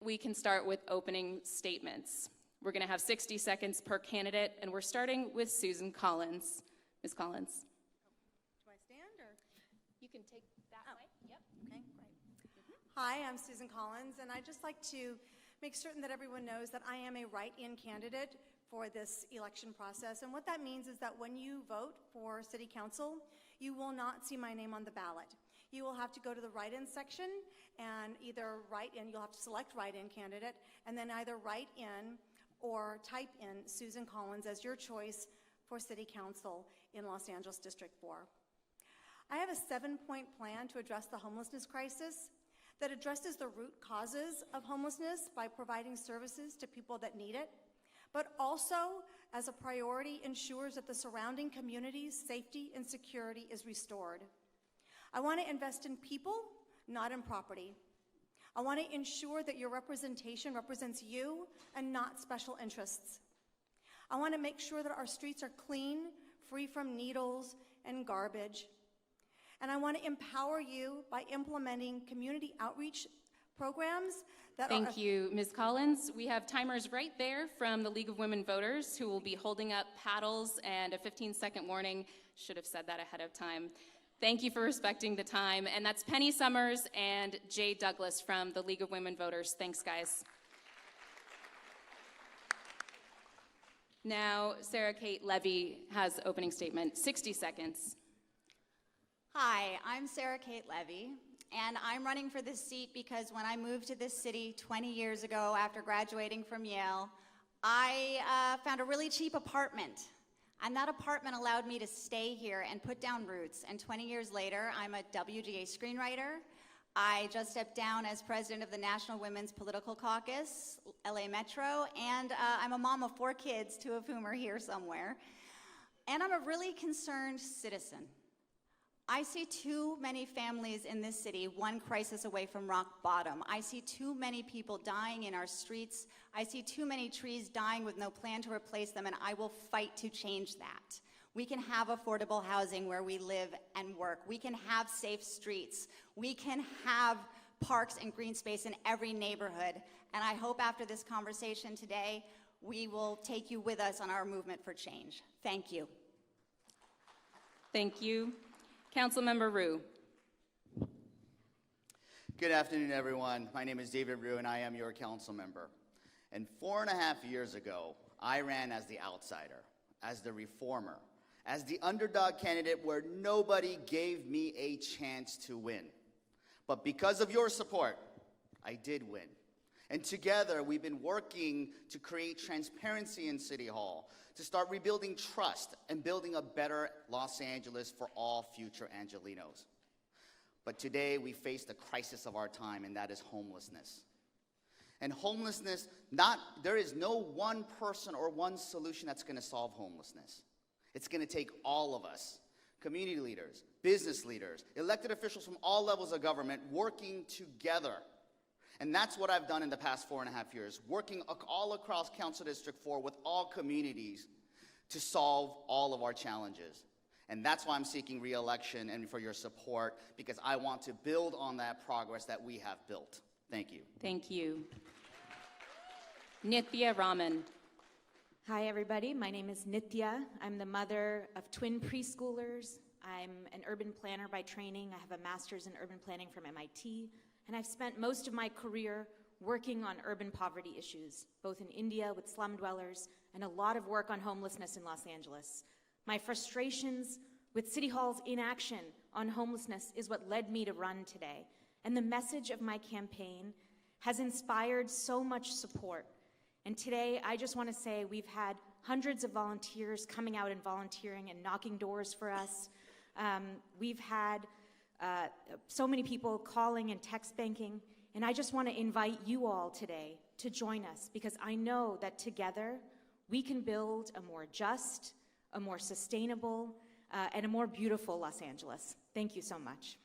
we can start with opening statements. We're going to have 60 seconds per candidate, and we're starting with Susan Collins. Ms. Collins. Do I stand or? You can take that way. Yep. Okay, great. Hi, I'm Susan Collins, and I'd just like to make certain that everyone knows that I am a write-in candidate for this election process. And what that means is that when you vote for City Council, you will not see my name on the ballot. You will have to go to the write-in section and either write in, you'll have to select write-in candidate, and then either write in or type in Susan Collins as your choice for City Council in Los Angeles District 4. I have a 7-point plan to address the homelessness crisis that addresses the root causes of homelessness by providing services to people that need it, but also, as a priority, ensures that the surrounding community's safety and security is restored. I want to invest in people, not in property. I want to ensure that your representation represents you and not special interests. I want to make sure that our streets are clean, free from needles and garbage. And I want to empower you by implementing community outreach programs that Thank you, Ms. Collins. We have timers right there from the League of Women Voters who will be holding up paddles and a 15-second warning. Should have said that ahead of time. Thank you for respecting the time. And that's Penny Summers and Jay Douglas from the League of Women Voters. Thanks, guys. Now, Sarah Kate Levy has opening statement. 60 seconds. Hi, I'm Sarah Kate Levy, and I'm running for this seat because when I moved to this city 20 years ago after graduating from Yale, I found a really cheap apartment. And that apartment allowed me to stay here and put down roots. And 20 years later, I'm a WGA screenwriter. I just stepped down as president of the National Women's Political Caucus, LA Metro, and I'm a mom of 4 kids, 2 of whom are here somewhere. And I'm a really concerned citizen. I see too many families in this city, one crisis away from rock bottom. I see too many people dying in our streets. I see too many trees dying with no plan to replace them, and I will fight to change that. We can have affordable housing where we live and work. We can have safe streets. We can have parks and green space in every neighborhood. And I hope after this conversation today, we will take you with us on our movement for change. Thank you. Thank you. Councilmember Ryu. Good afternoon, everyone. My name is David Ryu, and I am your council member. And 4.5 years ago, I ran as the outsider, as the reformer, as the underdog candidate where nobody gave me a chance to win. But because of your support, I did win. And together, we've been working to create transparency in City Hall, to start rebuilding trust and building a better Los Angeles for all future Angelinos. But today, we face the crisis of our time, and that is homelessness. And homelessness, there is no one person or one solution that's going to solve homelessness. It's going to take all of us, community leaders, business leaders, elected officials from all levels of government working together. And that's what I've done in the past 4.5 years, working all across Council District 4 with all communities to solve all of our challenges. And that's why I'm seeking re-election and for your support, because I want to build on that progress that we have built. Thank you. Thank you. Nithya Raman. Hi, everybody. My name is Nithya. I'm the mother of twin preschoolers. I'm an urban planner by training. I have a master's in urban planning from MIT, and I've spent most of my career working on urban poverty issues, both in India with slum dwellers and a lot of work on homelessness in Los Angeles. My frustrations with City Hall's inaction on homelessness is what led me to run today. And the message of my campaign has inspired so much support. And today, I just want to say we've had hundreds of volunteers coming out and volunteering and knocking doors for us. We've had so many people calling and text banking. And I just want to invite you all today to join us, because I know that together we can build a more just, a more sustainable, and a more beautiful Los Angeles. Thank you so much.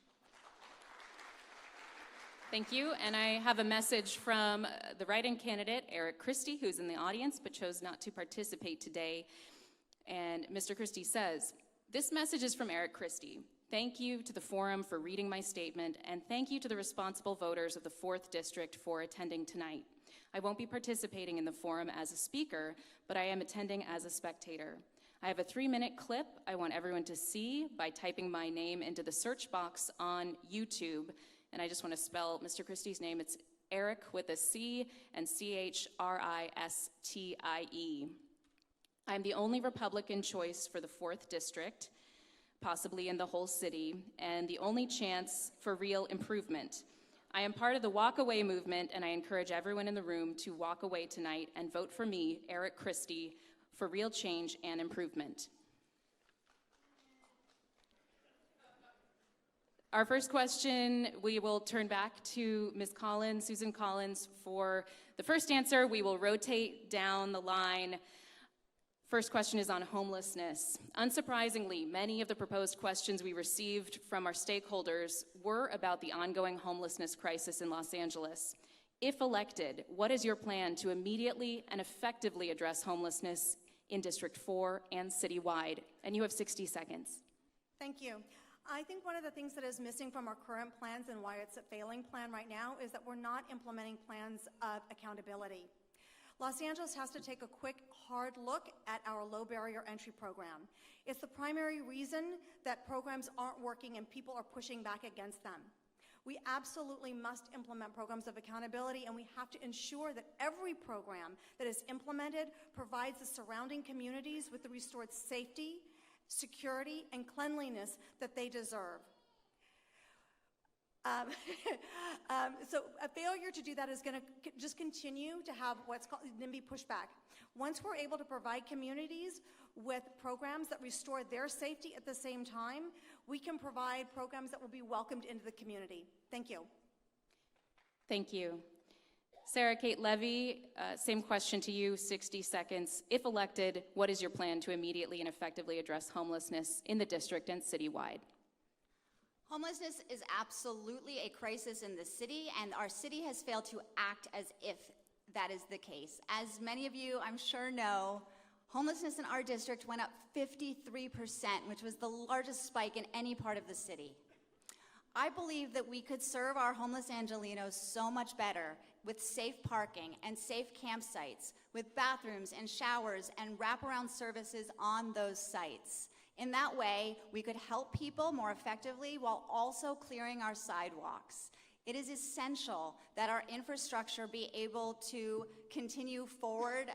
Thank you, and I have a message from the write-in candidate, Eric Christie, who's in the audience but chose not to participate today. And Mr. Christie says, "This message is from Eric Christie. Thank you to the forum for reading my statement, and thank you to the responsible voters of the 4th District for attending tonight. I won't be participating in the forum as a speaker, but I am attending as a spectator. I have a 3-minute clip I want everyone to see by typing my name into the search box on YouTube. And I just want to spell Mr. Christie's name. It's Eric with a C and Christie. I'm the only Republican choice for the 4th District, possibly in the whole city, and the only chance for real improvement. I am part of the Walk Away movement, and I encourage everyone in the room to walk away tonight and vote for me, Eric Christie, for real change and improvement. Our first question, we will turn back to Ms. Collins, Susan Collins, for the first answer. We will rotate down the line. First question is on homelessness. Unsurprisingly, many of the proposed questions we received from our stakeholders were about the ongoing homelessness crisis in Los Angeles. If elected, what is your plan to immediately and effectively address homelessness in District 4 and citywide? And you have 60 seconds. Thank you. I think one of the things that is missing from our current plans and why it's a failing plan right now is that we're not implementing plans of accountability. Los Angeles has to take a quick, hard look at our low barrier entry program. It's the primary reason that programs aren't working and people are pushing back against them. We absolutely must implement programs of accountability, and we have to ensure that every program that is implemented provides the surrounding communities with the restored safety, security, and cleanliness that they deserve. So a failure to do that is going to just continue to have what's called NIMBY pushback. Once we're able to provide communities with programs that restore their safety at the same time, we can provide programs that will be welcomed into the community. Thank you. Thank you. Sarah Kate Levy, same question to you, 60 seconds. If elected, what is your plan to immediately and effectively address homelessness in the district and citywide? Homelessness is absolutely a crisis in the city, and our city has failed to act as if that is the case. As many of you, I'm sure, know, homelessness in our district went up 53%, which was the largest spike in any part of the city. I believe that we could serve our homeless Angelenos so much better with safe parking and safe campsites, with bathrooms and showers and wraparound services on those sites. In that way, we could help people more effectively while also clearing our sidewalks. It is essential that our infrastructure be able to continue forward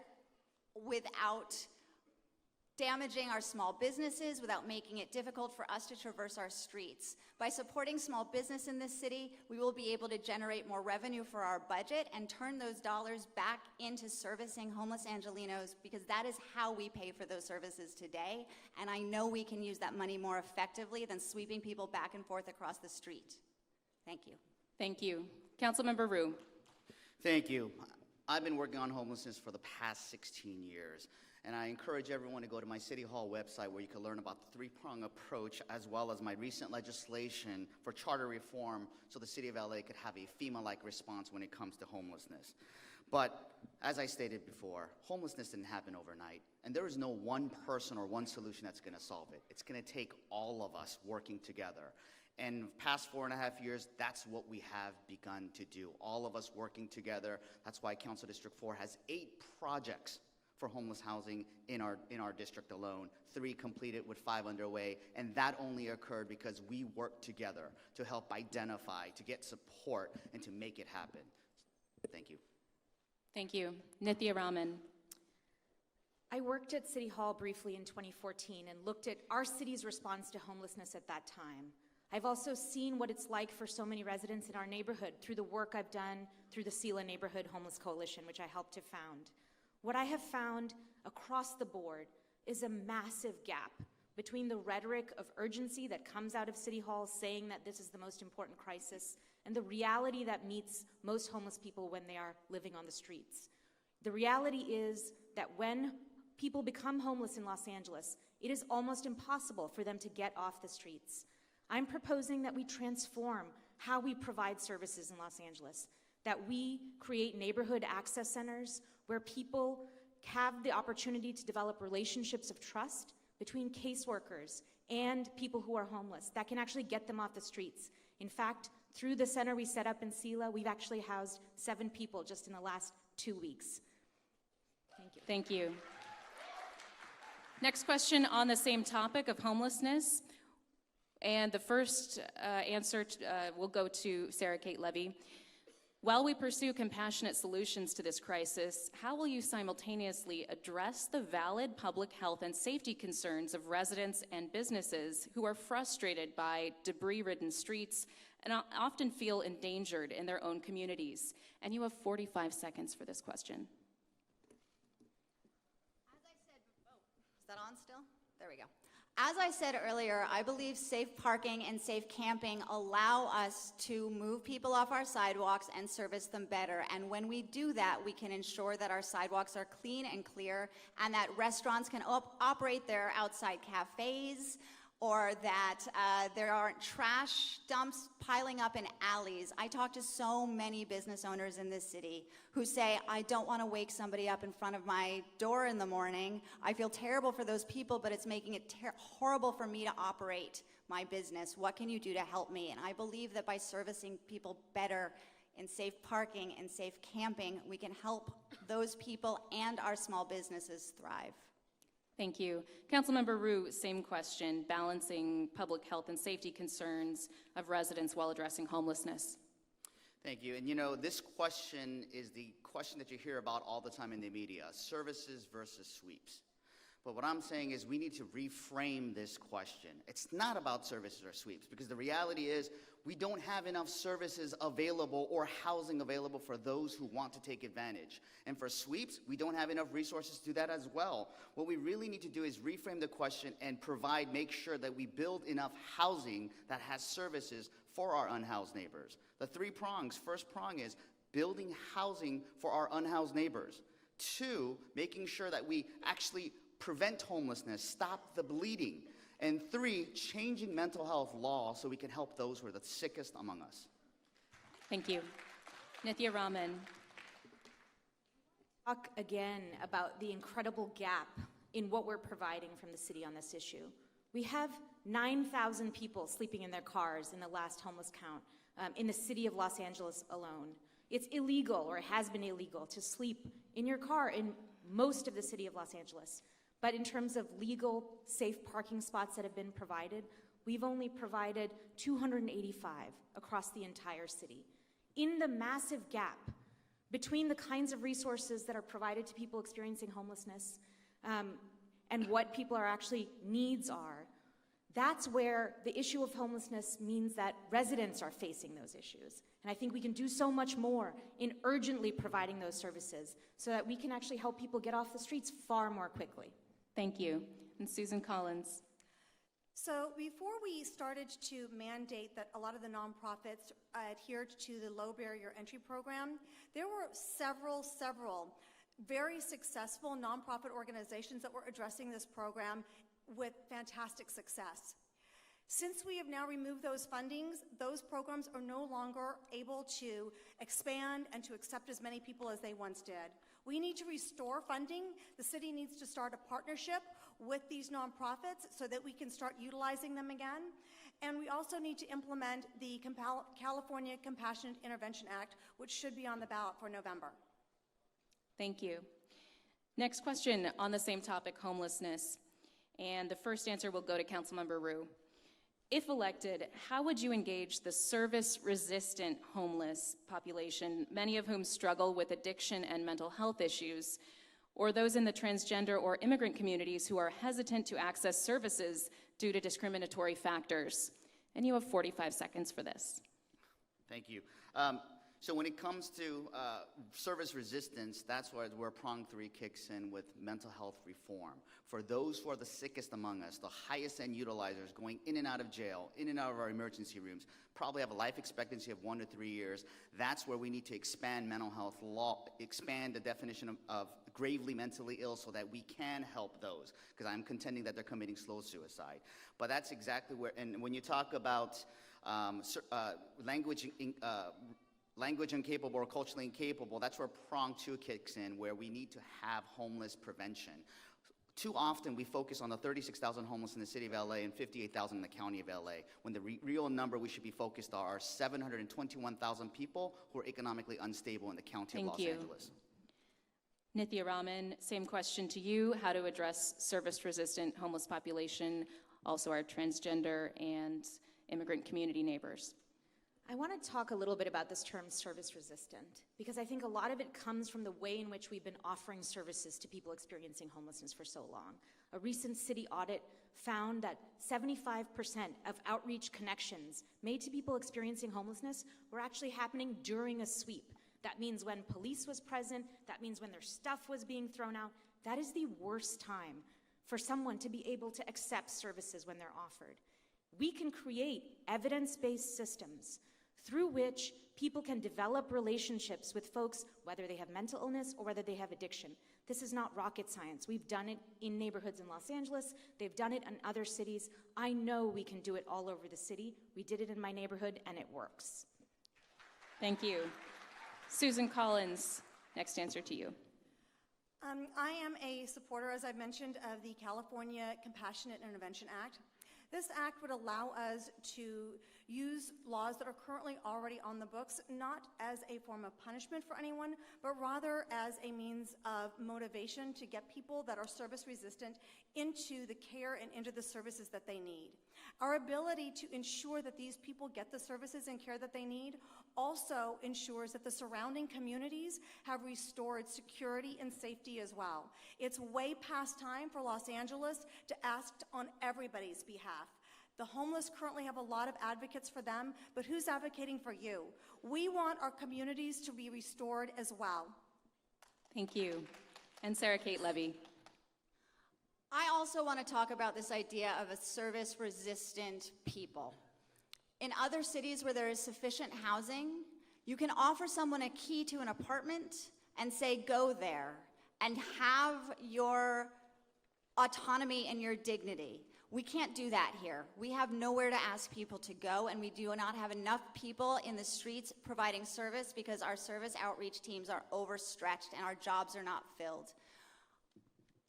without damaging our small businesses, without making it difficult for us to traverse our streets. By supporting small business in this city, we will be able to generate more revenue for our budget and turn those dollars back into servicing homeless Angelenos, because that is how we pay for those services today. And I know we can use that money more effectively than sweeping people back and forth across the street. Thank you. Thank you. Councilmember Rue. Thank you. I've been working on homelessness for the past 16 years. And I encourage everyone to go to my City Hall website where you can learn about the three-prong approach, as well as my recent legislation for charter reform so the City of LA could have a FEMA-like response when it comes to homelessness. But as I stated before, homelessness didn't happen overnight, and there is no one person or one solution that's going to solve it. It's going to take all of us working together. And past 4.5 years, that's what we have begun to do, all of us working together. That's why Council District 4 has 8 projects for homeless housing in our district alone, 3 completed with 5 underway, and that only occurred because we worked together to help identify, to get support, and to make it happen. Thank you. Thank you. Nithya Raman. I worked at City Hall briefly in 2014 and looked at our city's response to homelessness at that time. I've also seen what it's like for so many residents in our neighborhood through the work I've done through the Sela Neighborhood Homeless Coalition, which I helped to found. What I have found across the board is a massive gap between the rhetoric of urgency that comes out of City Hall saying that this is the most important crisis and the reality that meets most homeless people when they are living on the streets. The reality is that when people become homeless in Los Angeles, it is almost impossible for them to get off the streets. I'm proposing that we transform how we provide services in Los Angeles, that we create neighborhood access centers where people have the opportunity to develop relationships of trust between caseworkers and people who are homeless that can actually get them off the streets. In fact, through the center we set up in Sela, we've actually housed 7 people just in the last 2 weeks. Thank you. Thank you. Next question on the same topic of homelessness. And the first answer will go to Sarah Kate Levy. While we pursue compassionate solutions to this crisis, how will you simultaneously address the valid public health and safety concerns of residents and businesses who are frustrated by debris-ridden streets and often feel endangered in their own communities? And you have 45 seconds for this question. As I said, is that on still? There we go. As I said earlier, I believe safe parking and safe camping allow us to move people off our sidewalks and service them better. And when we do that, we can ensure that our sidewalks are clean and clear, and that restaurants can operate their outside cafes, or that there aren't trash dumps piling up in alleys. I talk to so many business owners in this city who say, I don't want to wake somebody up in front of my door in the morning. I feel terrible for those people, but it's making it horrible for me to operate my business. What can you do to help me? And I believe that by servicing people better in safe parking and safe camping, we can help those people and our small businesses thrive. Thank you. Councilmember Ryu, same question, balancing public health and safety concerns of residents while addressing homelessness. Thank you. And you know, this question is the question that you hear about all the time in the media, services versus sweeps. But what I'm saying is we need to reframe this question. It's not about services or sweeps, because the reality is we don't have enough services available or housing available for those who want to take advantage. And for sweeps, we don't have enough resources to do that as well. What we really need to do is reframe the question and make sure that we build enough housing that has services for our unhoused neighbors. The 3 prongs. First prong is building housing for our unhoused neighbors. 2, making sure that we actually prevent homelessness, stop the bleeding. And 3, changing mental health law so we can help those who are the sickest among us. Thank you. Nithya Raman. Talk again about the incredible gap in what we're providing from the city on this issue. We have 9,000 people sleeping in their cars in the last homeless count in the city of Los Angeles alone. It's illegal, or it has been illegal, to sleep in your car in most of the city of Los Angeles. But in terms of legal, safe parking spots that have been provided, we've only provided 285 across the entire city. In the massive gap between the kinds of resources that are provided to people experiencing homelessness and what people are actually needs are, that's where the issue of homelessness means that residents are facing those issues. And I think we can do so much more in urgently providing those services so that we can actually help people get off the streets far more quickly. Thank you. And Susan Collins. So before we started to mandate that a lot of the nonprofits adhered to the low barrier entry program, there were several very successful nonprofit organizations that were addressing this program with fantastic success. Since we have now removed those fundings, those programs are no longer able to expand and to accept as many people as they once did. We need to restore funding. The city needs to start a partnership with these nonprofits so that we can start utilizing them again. And we also need to implement the California Compassionate Intervention Act, which should be on the ballot for November. Thank you. Next question on the same topic, homelessness. And the first answer will go to Councilmember Ryu. If elected, how would you engage the service-resistant homeless population, many of whom struggle with addiction and mental health issues, or those in the transgender or immigrant communities who are hesitant to access services due to discriminatory factors? And you have 45 seconds for this. Thank you. So when it comes to service resistance, that's where prong 3 kicks in with mental health reform. For those who are the sickest among us, the highest end utilizers going in and out of jail, in and out of our emergency rooms, probably have a life expectancy of 1 to 3 years. That's where we need to expand mental health law, expand the definition of gravely mentally ill so that we can help those, because I'm contending that they're committing slow suicide. But that's exactly where, and when you talk about language incapable or culturally incapable, that's where prong 2 kicks in, where we need to have homeless prevention. Too often we focus on the 36,000 homeless in the city of LA and 58,000 in the county of LA, when the real number we should be focused on are 721,000 people who are economically unstable in the county of Los Angeles. Nithya Raman, same question to you, how to address service-resistant homeless population, also our transgender and immigrant community neighbors. I want to talk a little bit about this term service resistant, because I think a lot of it comes from the way in which we've been offering services to people experiencing homelessness for so long. A recent city audit found that 75% of outreach connections made to people experiencing homelessness were actually happening during a sweep. That means when police was present, that means when their stuff was being thrown out. That is the worst time for someone to be able to accept services when they're offered. We can create evidence-based systems through which people can develop relationships with folks, whether they have mental illness or whether they have addiction. This is not rocket science. We've done it in neighborhoods in Los Angeles. They've done it in other cities. I know we can do it all over the city. We did it in my neighborhood, and it works. Thank you. Susan Collins, next answer to you. I am a supporter, as I've mentioned, of the California Compassionate Intervention Act. This act would allow us to use laws that are currently already on the books, not as a form of punishment for anyone, but rather as a means of motivation to get people that are service resistant into the care and into the services that they need. Our ability to ensure that these people get the services and care that they need also ensures that the surrounding communities have restored security and safety as well. It's way past time for Los Angeles to act on everybody's behalf. The homeless currently have a lot of advocates for them, but who's advocating for you? We want our communities to be restored as well. Thank you. And Sarah Kate Levy. I also want to talk about this idea of a service-resistant people. In other cities where there is sufficient housing, you can offer someone a key to an apartment and say, go there, and have your autonomy and your dignity. We can't do that here. We have nowhere to ask people to go, and we do not have enough people in the streets providing service because our service outreach teams are overstretched and our jobs are not filled.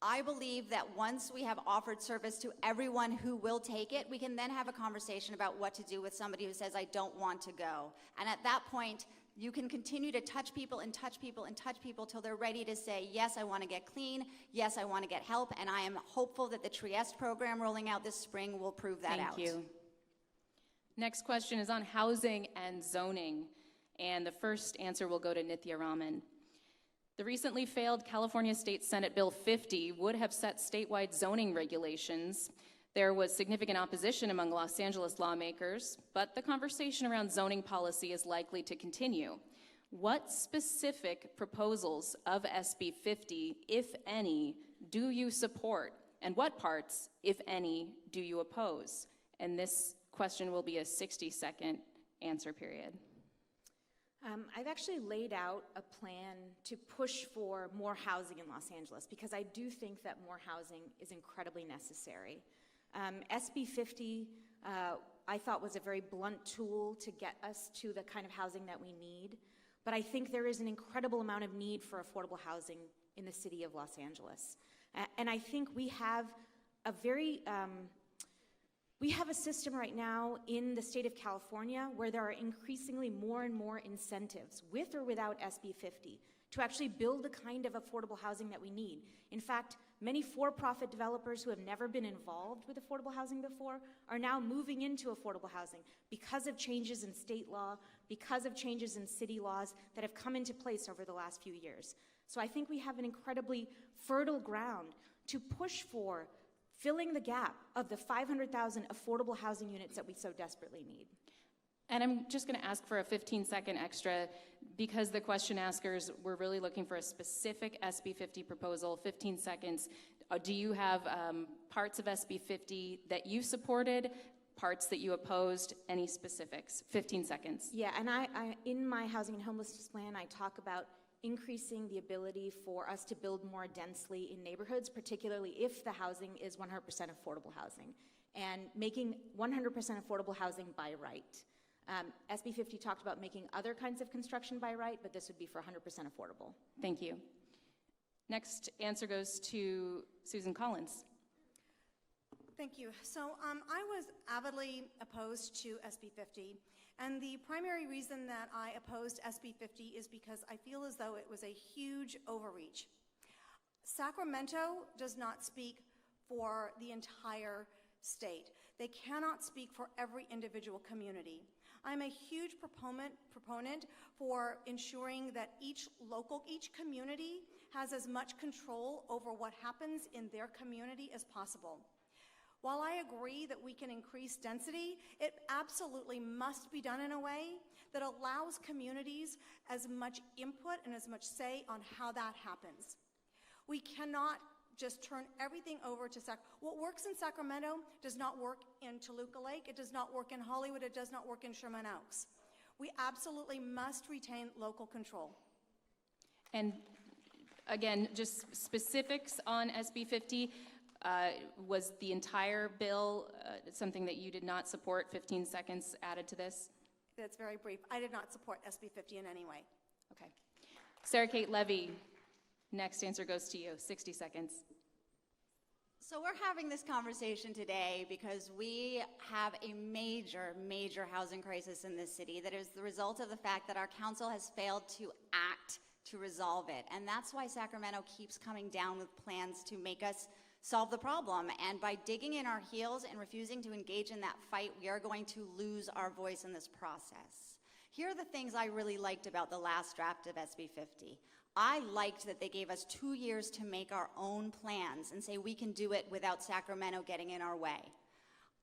I believe that once we have offered service to everyone who will take it, we can then have a conversation about what to do with somebody who says, I don't want to go. And at that point, you can continue to touch people and touch people and touch people till they're ready to say, yes, I want to get clean, yes, I want to get help, and I am hopeful that the Trieste program rolling out this spring will prove that out. Thank you. Next question is on housing and zoning, and the first answer will go to Nithya Raman. The recently failed California State Senate Bill 50 would have set statewide zoning regulations. There was significant opposition among Los Angeles lawmakers, but the conversation around zoning policy is likely to continue. What specific proposals of SB 50, if any, do you support? And what parts, if any, do you oppose? And this question will be a 60-second answer period. I've actually laid out a plan to push for more housing in Los Angeles because I do think that more housing is incredibly necessary. SB 50, I thought was a very blunt tool to get us to the kind of housing that we need, but I think there is an incredible amount of need for affordable housing in the city of Los Angeles. And I think we have a very, we have a system right now in the state of California where there are increasingly more and more incentives, with or without SB 50, to actually build the kind of affordable housing that we need. In fact, many for-profit developers who have never been involved with affordable housing before are now moving into affordable housing because of changes in state law, because of changes in city laws that have come into place over the last few years. So I think we have an incredibly fertile ground to push for filling the gap of the 500,000 affordable housing units that we so desperately need. And I'm just going to ask for a 15-second extra because the question askers were really looking for a specific SB 50 proposal. 15 seconds. Do you have parts of SB 50 that you supported, parts that you opposed, any specifics? 15 seconds. Yeah, and I in my housing and homelessness plan, I talk about increasing the ability for us to build more densely in neighborhoods, particularly if the housing is 100% affordable housing, and making 100% affordable housing by right. SB 50 talked about making other kinds of construction by right, but this would be for 100% affordable. Thank you. Next answer goes to Susan Collins. Thank you. So I was avidly opposed to SB 50, and the primary reason that I opposed SB 50 is because I feel as though it was a huge overreach. Sacramento does not speak for the entire state. They cannot speak for every individual community. I'm a huge proponent for ensuring that each community has as much control over what happens in their community as possible. While I agree that we can increase density, it absolutely must be done in a way that allows communities as much input and as much say on how that happens. We cannot just turn everything over to what works in Sacramento does not work in Toluca Lake, it does not work in Hollywood, it does not work in Sherman Oaks. We absolutely must retain local control. And again, just specifics on SB 50. Was the entire bill something that you did not support? 15 seconds added to this? That's very brief. I did not support SB 50 in any way. Okay. Sarah Kate Levy, next answer goes to you. 60 seconds. So we're having this conversation today because we have a major, major housing crisis in this city that is the result of the fact that our council has failed to act to resolve it. And that's why Sacramento keeps coming down with plans to make us solve the problem. And by digging in our heels and refusing to engage in that fight, we are going to lose our voice in this process. Here are the things I really liked about the last draft of SB 50. I liked that they gave us 2 years to make our own plans and say we can do it without Sacramento getting in our way.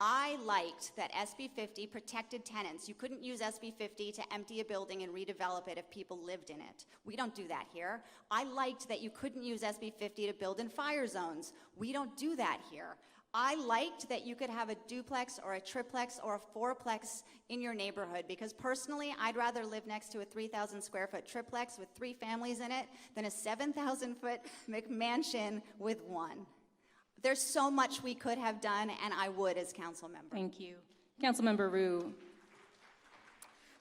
I liked that SB 50 protected tenants. You couldn't use SB 50 to empty a building and redevelop it if people lived in it. We don't do that here. I liked that you couldn't use SB 50 to build in fire zones. We don't do that here. I liked that you could have a duplex or a triplex or a fourplex in your neighborhood because personally, I'd rather live next to a 3,000 square foot triplex with 3 families in it than a 7,000 foot McMansion with 1. There's so much we could have done, and I would as council member. Thank you. Councilmember Rue.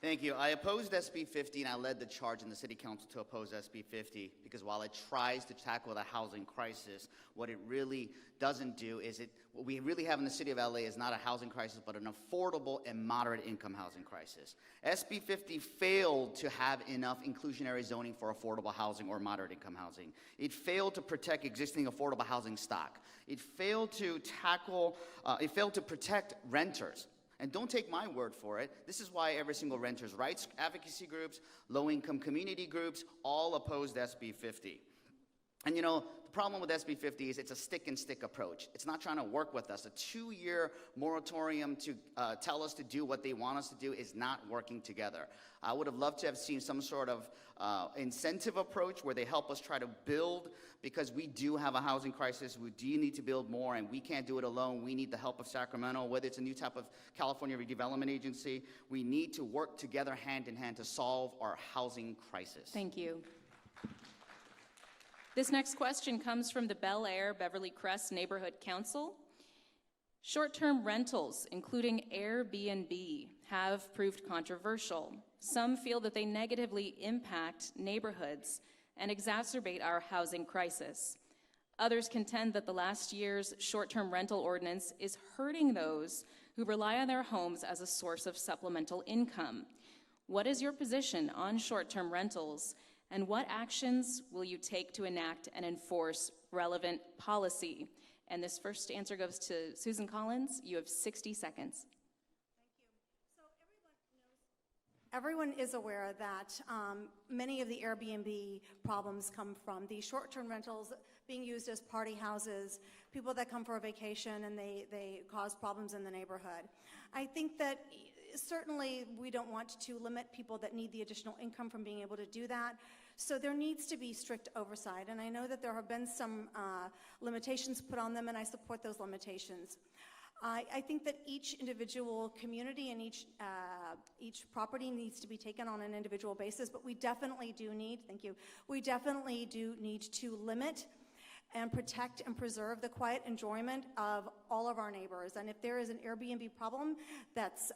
Thank you. I opposed SB 50, and I led the charge in the City Council to oppose SB 50 because while it tries to tackle the housing crisis, what it really doesn't do is what we really have in the City of LA is not a housing crisis, but an affordable and moderate income housing crisis. SB 50 failed to have enough inclusionary zoning for affordable housing or moderate income housing. It failed to protect existing affordable housing stock. It failed to protect renters. And don't take my word for it. This is why every single renters' rights advocacy groups, low-income community groups, all opposed SB 50. And you know, the problem with SB 50 is it's a stick-and-stick approach. It's not trying to work with us. A 2-year moratorium to tell us to do what they want us to do is not working together. I would have loved to have seen some sort of incentive approach where they help us try to build, because we do have a housing crisis. We do need to build more, and we can't do it alone. We need the help of Sacramento, whether it's a new type of California redevelopment agency. We need to work together hand in hand to solve our housing crisis. Thank you. This next question comes from the Bel Air Beverly Crest Neighborhood Council. Short-term rentals, including Airbnb, have proved controversial. Some feel that they negatively impact neighborhoods and exacerbate our housing crisis. Others contend that the last year's short-term rental ordinance is hurting those who rely on their homes as a source of supplemental income. What is your position on short-term rentals, and what actions will you take to enact and enforce relevant policy? And this first answer goes to Susan Collins. You have 60 seconds. Everyone is aware that many of the Airbnb problems come from the short-term rentals being used as party houses, people that come for a vacation and they cause problems in the neighborhood. I think that certainly we don't want to limit people that need the additional income from being able to do that. So there needs to be strict oversight, and I know that there have been some limitations put on them, and I support those limitations. I think that each individual community and each property needs to be taken on an individual basis, but we definitely do need, we definitely do need to limit and protect and preserve the quiet enjoyment of all of our neighbors. And if there is an Airbnb problem that's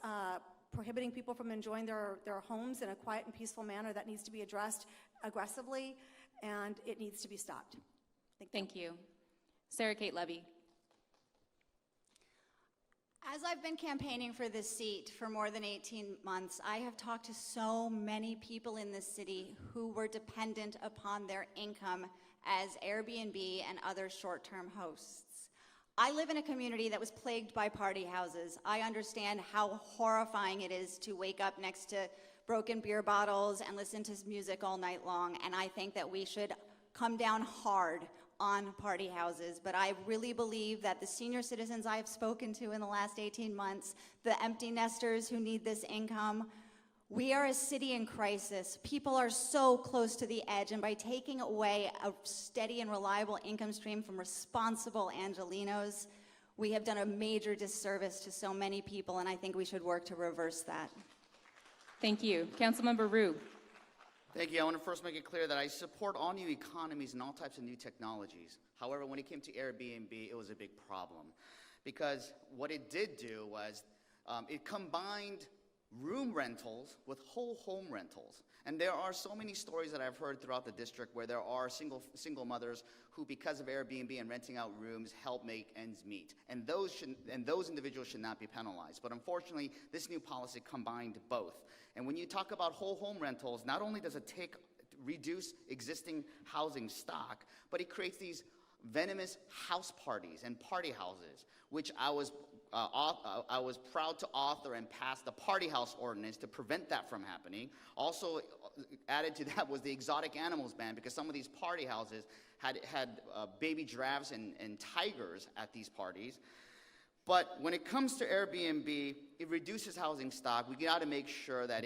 prohibiting people from enjoying their homes in a quiet and peaceful manner, that needs to be addressed aggressively, and it needs to be stopped. Thank you. Sarah Kate Levy. As I've been campaigning for this seat for more than 18 months, I have talked to so many people in this city who were dependent upon their income as Airbnb and other short-term hosts. I live in a community that was plagued by party houses. I understand how horrifying it is to wake up next to broken beer bottles and listen to music all night long, and I think that we should come down hard on party houses, but I really believe that the senior citizens I have spoken to in the last 18 months, the empty nesters who need this income, we are a city in crisis. People are so close to the edge, and by taking away a steady and reliable income stream from responsible Angelenos, we have done a major disservice to so many people, and I think we should work to reverse that. Thank you. Councilmember Rue. Thank you. I want to first make it clear that I support all new economies and all types of new technologies. However, when it came to Airbnb, it was a big problem because what it did do was it combined room rentals with whole home rentals. And there are so many stories that I've heard throughout the district where there are single mothers who, because of Airbnb and renting out rooms, help make ends meet. And those individuals should not be penalized. But unfortunately, this new policy combined both. And when you talk about whole home rentals, not only does it reduce existing housing stock, but it creates these venomous house parties and party houses, which I was proud to author and pass the party house ordinance to prevent that from happening. Also added to that was the exotic animals ban, because some of these party houses had baby giraffes and tigers at these parties. But when it comes to Airbnb, it reduces housing stock. We got to make sure that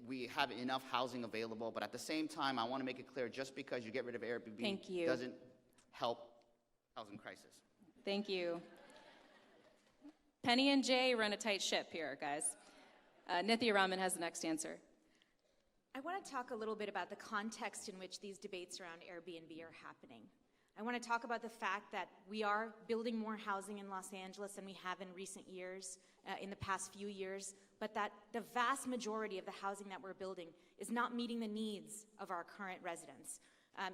we have enough housing available. But at the same time, I want to make it clear, just because you get rid of Airbnb doesn't help housing crisis. Thank you. Penny and Jay run a tight ship here, guys. Nithya Raman has the next answer. I want to talk a little bit about the context in which these debates around Airbnb are happening. I want to talk about the fact that we are building more housing in Los Angeles than we have in recent years, in the past few years, but that the vast majority of the housing that we're building is not meeting the needs of our current residents.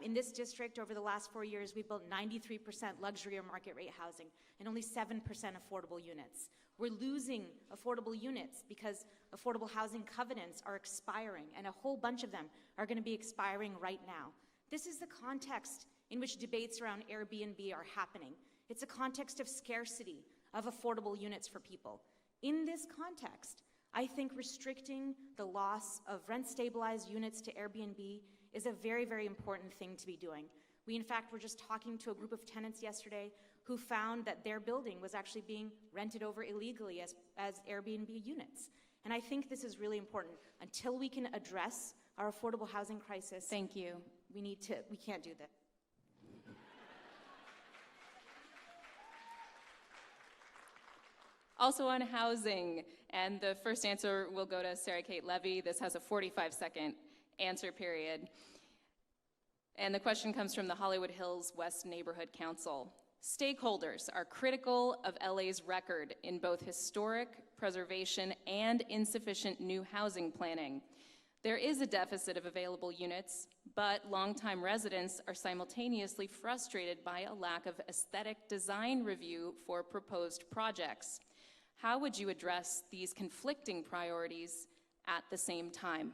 In this district, over the last 4 years, we've built 93% luxury or market rate housing and only 7% affordable units. We're losing affordable units because affordable housing covenants are expiring, and a whole bunch of them are going to be expiring right now. This is the context in which debates around Airbnb are happening. It's a context of scarcity of affordable units for people. In this context, I think restricting the loss of rent-stabilized units to Airbnb is a very, very important thing to be doing. We, in fact, were just talking to a group of tenants yesterday who found that their building was actually being rented over illegally as Airbnb units. And I think this is really important. Until we can address our affordable housing crisis, Thank you. we can't do that. Also on housing, and the first answer will go to Sarah Kate Levy. This has a 45-second answer period. And the question comes from the Hollywood Hills West Neighborhood Council. Stakeholders are critical of LA's record in both historic preservation and insufficient new housing planning. There is a deficit of available units, but longtime residents are simultaneously frustrated by a lack of aesthetic design review for proposed projects. How would you address these conflicting priorities at the same time?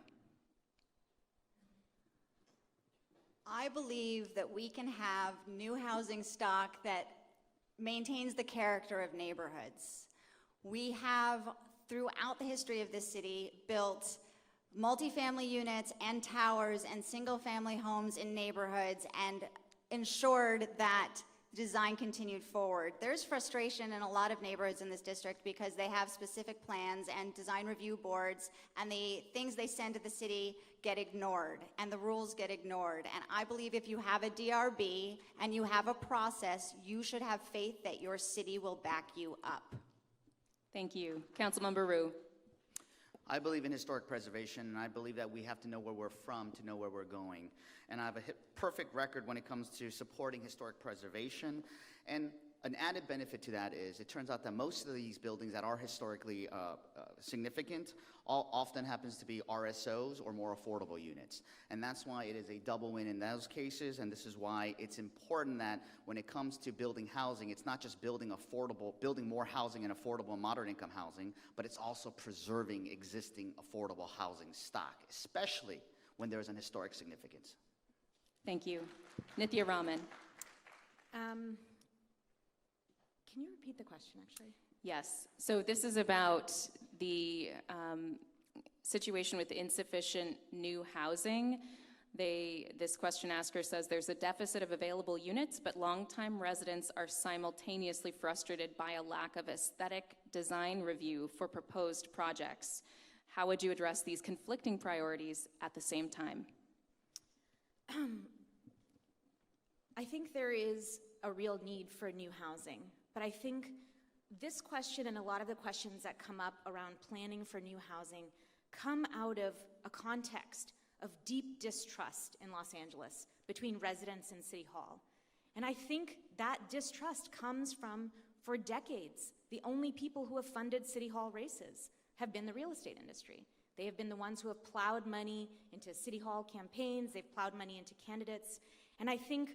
I believe that we can have new housing stock that maintains the character of neighborhoods. We have, throughout the history of this city, built multifamily units and towers and single-family homes in neighborhoods and ensured that design continued forward. There's frustration in a lot of neighborhoods in this district because they have specific plans and design review boards, and the things they send to the city get ignored and the rules get ignored. And I believe if you have a DRB and you have a process, you should have faith that your city will back you up. Thank you. Councilmember Rue. I believe in historic preservation, and I believe that we have to know where we're from to know where we're going. And I have a perfect record when it comes to supporting historic preservation. And An added benefit to that is it turns out that most of these buildings that are historically significant often happens to be RSOs or more affordable units. And that's why it is a double win in those cases, and this is why it's important that when it comes to building housing, it's not just building more housing and affordable and moderate income housing, but it's also preserving existing affordable housing stock, especially when there's an historic significance. Thank you. Nithya Raman. Can you repeat the question, actually? Yes. So this is about the situation with insufficient new housing. This question asker says there's a deficit of available units, but longtime residents are simultaneously frustrated by a lack of aesthetic design review for proposed projects. How would you address these conflicting priorities at the same time? I think there is a real need for new housing, but I think this question and a lot of the questions that come up around planning for new housing come out of a context of deep distrust in Los Angeles between residents and City Hall. And I think that distrust comes from, for decades, the only people who have funded City Hall races have been the real estate industry. They have been the ones who have plowed money into City Hall campaigns, they've plowed money into candidates, and I think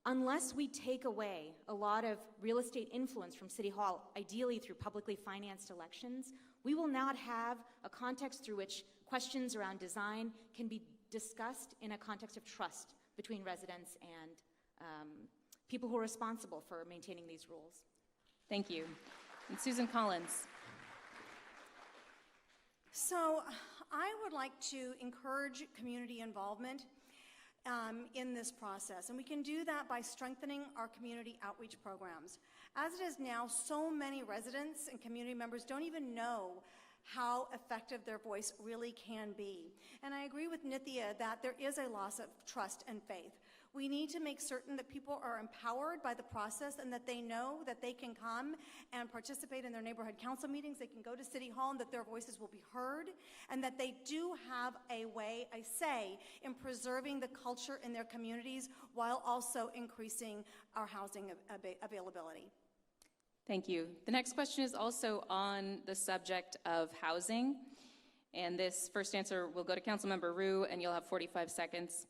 unless we take away a lot of real estate influence from City Hall, ideally through publicly financed elections, we will not have a context through which questions around design can be discussed in a context of trust between residents and people who are responsible for maintaining these rules. Thank you. And Susan Collins. So I would like to encourage community involvement in this process, and we can do that by strengthening our community outreach programs. As it is now, so many residents and community members don't even know how effective their voice really can be. And I agree with Nithya that there is a loss of trust and faith. We need to make certain that people are empowered by the process and that they know that they can come and participate in their neighborhood council meetings, they can go to City Hall, and that their voices will be heard, and that they do have a say in preserving the culture in their communities while also increasing our housing availability. Thank you. The next question is also on the subject of housing. And this first answer will go to Councilmember Ryu, and you'll have 45 seconds.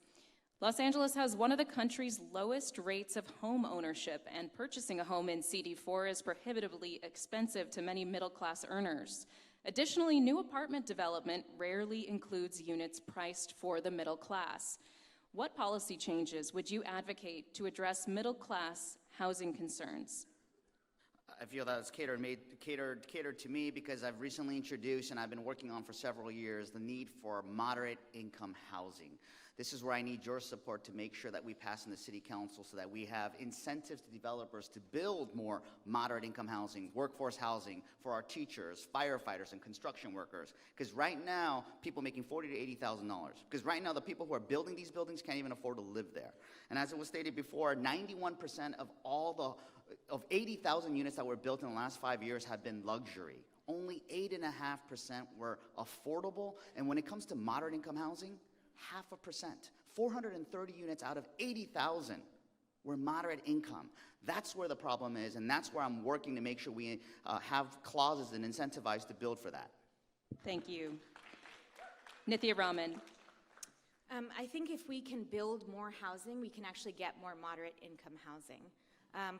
Los Angeles has one of the country's lowest rates of home ownership, and purchasing a home in CD4 is prohibitively expensive to many middle-class earners. Additionally, new apartment development rarely includes units priced for the middle class. What policy changes would you advocate to address middle-class housing concerns? I feel that it's catered to me because I've recently introduced and I've been working on for several years the need for moderate income housing. This is where I need your support to make sure that we pass in the City Council so that we have incentives to developers to build more moderate income housing, workforce housing for our teachers, firefighters, and construction workers. Because right now, people making $40,000 to $80,000. Because right now, the people who are building these buildings can't even afford to live there. And as it was stated before, 91% of 80,000 units that were built in the last 5 years have been luxury. Only 8.5% were affordable. And when it comes to moderate income housing, 0.5%, 430 units out of 80,000 were moderate income. That's where the problem is, and that's where I'm working to make sure we have clauses and incentivize to build for that. Thank you. Nithya Raman. I think if we can build more housing, we can actually get more moderate income housing.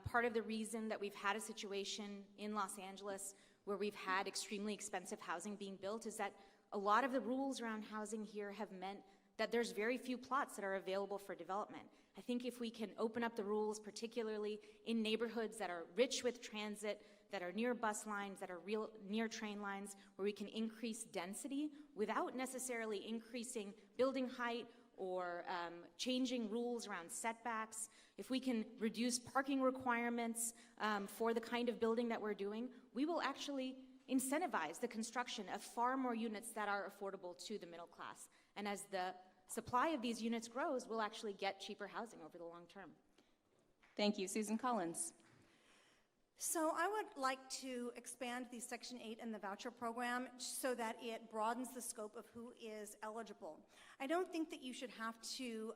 Part of the reason that we've had a situation in Los Angeles where we've had extremely expensive housing being built is that a lot of the rules around housing here have meant that there's very few plots that are available for development. I think if we can open up the rules, particularly in neighborhoods that are rich with transit, that are near bus lines, that are near train lines, where we can increase density without necessarily increasing building height or changing rules around setbacks, if we can reduce parking requirements for the kind of building that we're doing, we will actually incentivize the construction of far more units that are affordable to the middle class. And as the supply of these units grows, we'll actually get cheaper housing over the long term. Thank you. Susan Collins. So I would like to expand the Section 8 and the voucher program so that it broadens the scope of who is eligible. I don't think that you should have to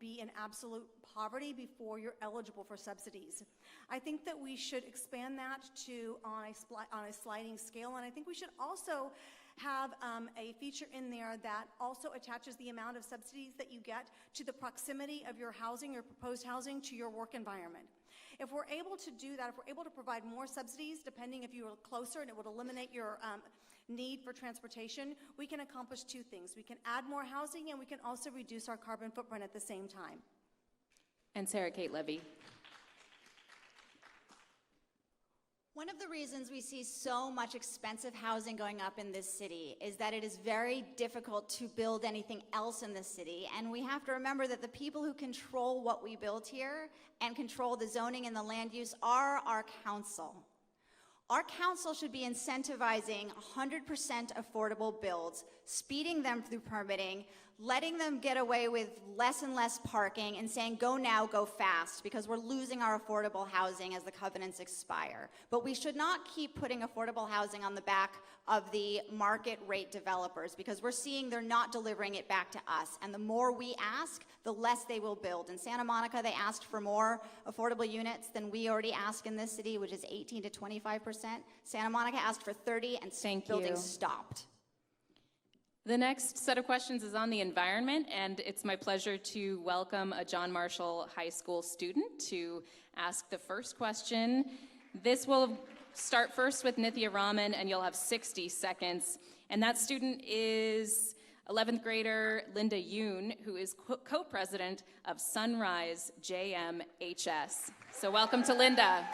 be in absolute poverty before you're eligible for subsidies. I think that we should expand that to on a sliding scale, and I think we should also have a feature in there that also attaches the amount of subsidies that you get to the proximity of your housing, your proposed housing, to your work environment. If we're able to do that, if we're able to provide more subsidies, depending if you are closer, and it would eliminate your need for transportation, we can accomplish two things. We can add more housing, and we can also reduce our carbon footprint at the same time. And Sarah Kate Levy. One of the reasons we see so much expensive housing going up in this city is that it is very difficult to build anything else in this city. And we have to remember that the people who control what we build here and control the zoning and the land use are our council. Our council should be incentivizing 100% affordable builds, speeding them through permitting, letting them get away with less and less parking, and saying, go now, go fast, because we're losing our affordable housing as the covenants expire. But we should not keep putting affordable housing on the back of the market rate developers, because we're seeing they're not delivering it back to us. And the more we ask, the less they will build. In Santa Monica, they asked for more affordable units than we already ask in this city, which is 18 to 25%. Santa Monica asked for 30, and building stopped. The next set of questions is on the environment, and it's my pleasure to welcome a John Marshall High School student to ask the first question. This will start first with Nithya Raman, and you'll have 60 seconds. And that student is 11th grader Linda Yoon, who is co-president of Sunrise JMHS. So welcome to Linda.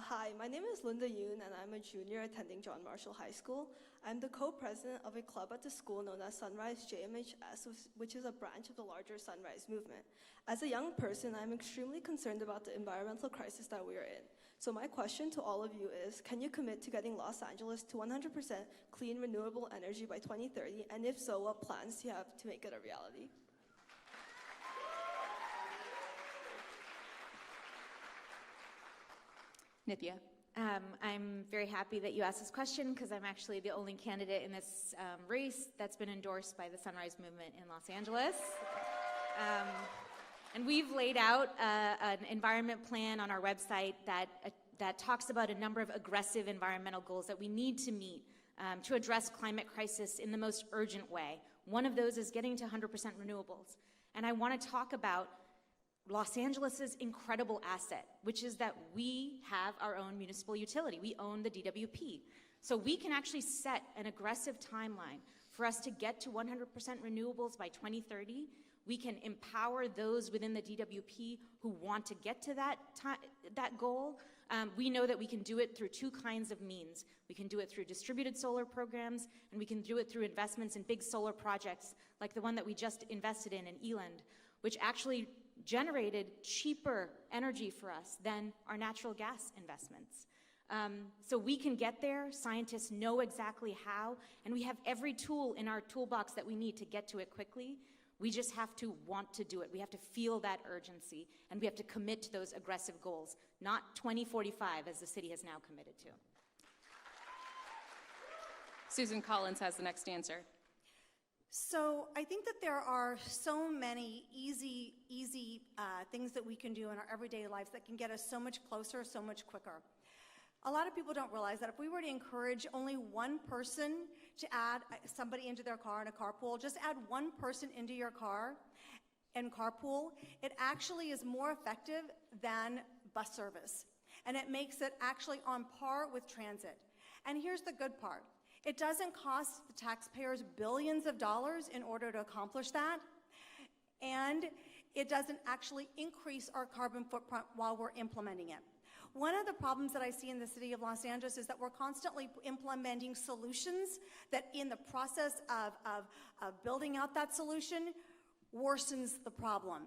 Hi, my name is Linda Yoon, and I'm a junior attending John Marshall High School. I'm the co-president of a club at the school known as Sunrise JMHS, which is a branch of the larger Sunrise movement. As a young person, I'm extremely concerned about the environmental crisis that we are in. So my question to all of you is, can you commit to getting Los Angeles to 100% clean, renewable energy by 2030? And if so, what plans do you have to make it a reality? Nithya. I'm very happy that you asked this question because I'm actually the only candidate in this race that's been endorsed by the Sunrise Movement in Los Angeles. And we've laid out an environment plan on our website that talks about a number of aggressive environmental goals that we need to meet to address climate crisis in the most urgent way. One of those is getting to 100% renewables. And I want to talk about Los Angeles's incredible asset, which is that we have our own municipal utility. We own the DWP. So we can actually set an aggressive timeline for us to get to 100% renewables by 2030. We can empower those within the DWP who want to get to that goal. We know that we can do it through two kinds of means. We can do it through distributed solar programs, and we can do it through investments in big solar projects like the one that we just invested in Eland, which actually generated cheaper energy for us than our natural gas investments. So we can get there. Scientists know exactly how, and we have every tool in our toolbox that we need to get to it quickly. We just have to want to do it. We have to feel that urgency, and we have to commit to those aggressive goals, not 2045 as the city has now committed to. Susan Collins has the next answer. So I think that there are so many easy things that we can do in our everyday lives that can get us so much closer, so much quicker. A lot of people don't realize that if we were to encourage only one person to add somebody into their car in a carpool, just add one person into your car and carpool, it actually is more effective than bus service. And it makes it actually on par with transit. And here's the good part. It doesn't cost the taxpayers billions of dollars in order to accomplish that, and it doesn't actually increase our carbon footprint while we're implementing it. One of the problems that I see in the city of Los Angeles is that we're constantly implementing solutions that in the process of building out that solution worsens the problem.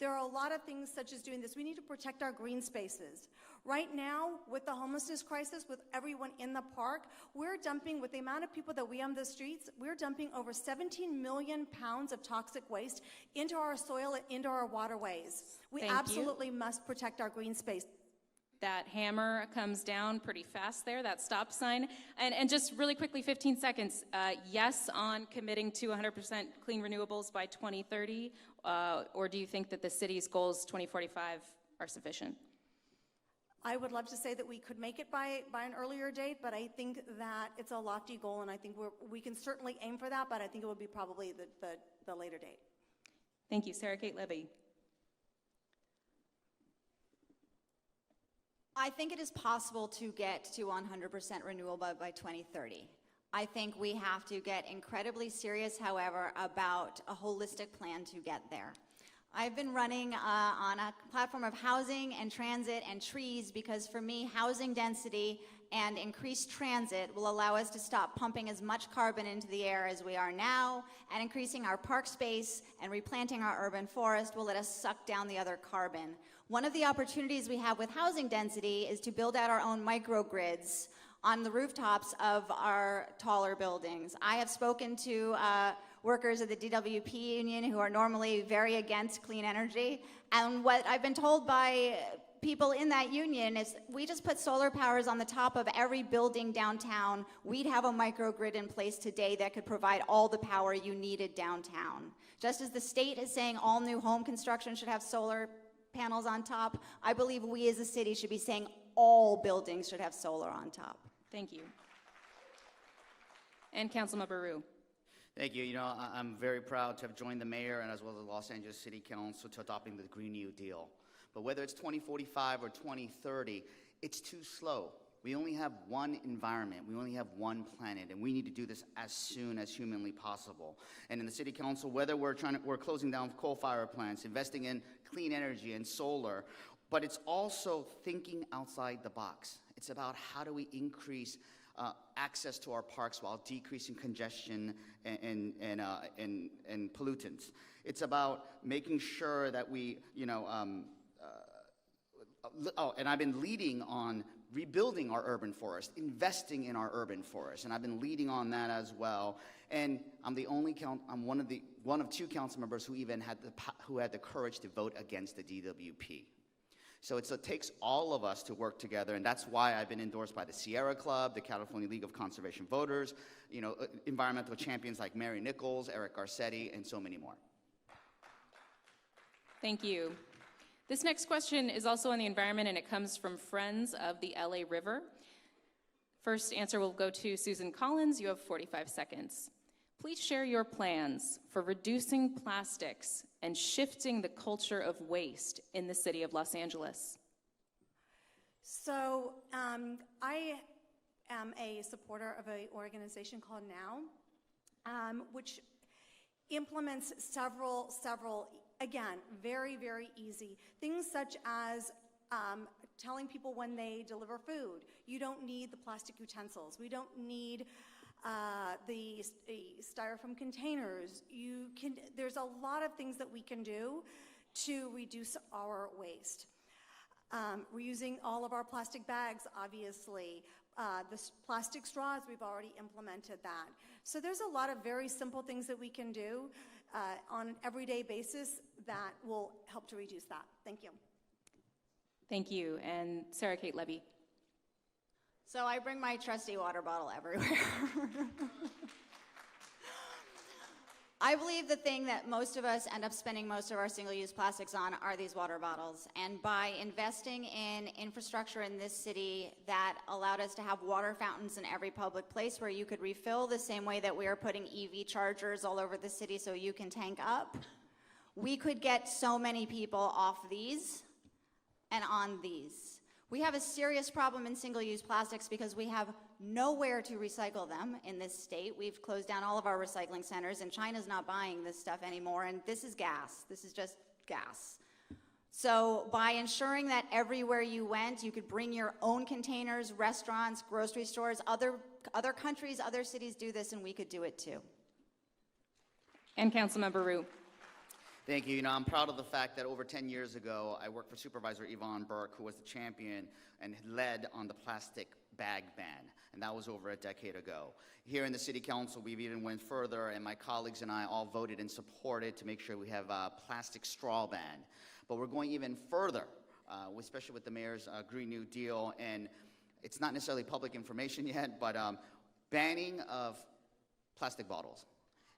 There are a lot of things such as doing this. We need to protect our green spaces. Right now, with the homelessness crisis, with everyone in the park, we're dumping, with the amount of people that we have on the streets, we're dumping over 17 million pounds of toxic waste into our soil and into our waterways. We Thank you. absolutely must protect our green space. That hammer comes down pretty fast there, that stop sign. And just really quickly, 15 seconds, yes on committing to 100% clean renewables by 2030, or do you think that the city's goals 2045 are sufficient? I would love to say that we could make it by an earlier date, but I think that it's a lofty goal, and I think we can certainly aim for that, but I think it would be probably the later date. Thank you. Sarah Kate Libby. I think it is possible to get to 100% renewable by 2030. I think we have to get incredibly serious, however, about a holistic plan to get there. I've been running on a platform of housing and transit and trees because for me, housing density and increased transit will allow us to stop pumping as much carbon into the air as we are now, and increasing our park space and replanting our urban forest will let us suck down the other carbon. One of the opportunities we have with housing density is to build out our own microgrids on the rooftops of our taller buildings. I have spoken to workers at the DWP union who are normally very against clean energy, and what I've been told by people in that union is we just put solar powers on the top of every building downtown, we'd have a microgrid in place today that could provide all the power you needed downtown. Just as the state is saying all new home construction should have solar panels on top, I believe we as a city should be saying all buildings should have solar on top. Thank you. And Councilmember Rue. Thank you. You know, I'm very proud to have joined the mayor and as well as the Los Angeles City Council to adopting the Green New Deal. But whether it's 2045 or 2030, it's too slow. We only have one environment, we only have one planet, and we need to do this as soon as humanly possible. And in the City Council, whether we're closing down coal-fired plants, investing in clean energy and solar, but it's also thinking outside the box. It's about how do we increase access to our parks while decreasing congestion and pollutants. It's about making sure that we, and I've been leading on rebuilding our urban forest, investing in our urban forest, and I've been leading on that as well. And I'm one of two council members who even had the courage to vote against the DWP. So it takes all of us to work together, and that's why I've been endorsed by the Sierra Club, the California League of Conservation Voters, environmental champions like Mary Nichols, Eric Garcetti, and so many more. Thank you. This next question is also on the environment, and it comes from Friends of the LA River. First answer will go to Susan Collins. You have 45 seconds. Please share your plans for reducing plastics and shifting the culture of waste in the city of Los Angeles. So I am a supporter of an organization called Now, which implements several, again, very, very easy things such as telling people when they deliver food, you don't need the plastic utensils. We don't need the styrofoam containers. There's a lot of things that we can do to reduce our waste. Reusing all of our plastic bags, obviously. The plastic straws, we've already implemented that. So there's a lot of very simple things that we can do on an everyday basis that will help to reduce that. Thank you. Thank you. And Sarah Kate Libby. So I bring my trusty water bottle everywhere. I believe the thing that most of us end up spending most of our single-use plastics on are these water bottles. And by investing in infrastructure in this city that allowed us to have water fountains in every public place where you could refill the same way that we are putting EV chargers all over the city so you can tank up, we could get so many people off these and on these. We have a serious problem in single-use plastics because we have nowhere to recycle them in this state. We've closed down all of our recycling centers, and China's not buying this stuff anymore, and this is gas. This is just gas. So by ensuring that everywhere you went, you could bring your own containers, restaurants, grocery stores, other countries, other cities do this, and we could do it too. And Councilmember Rue. Thank you. You know, I'm proud of the fact that over 10 years ago, I worked for Supervisor Yvonne Burke, who was the champion and led on the plastic bag ban, and that was over a decade ago. Here in the City Council, we've even went further, and my colleagues and I all voted and supported to make sure we have a plastic straw ban. But we're going even further, especially with the mayor's Green New Deal, and it's not necessarily public information yet, but banning of plastic bottles.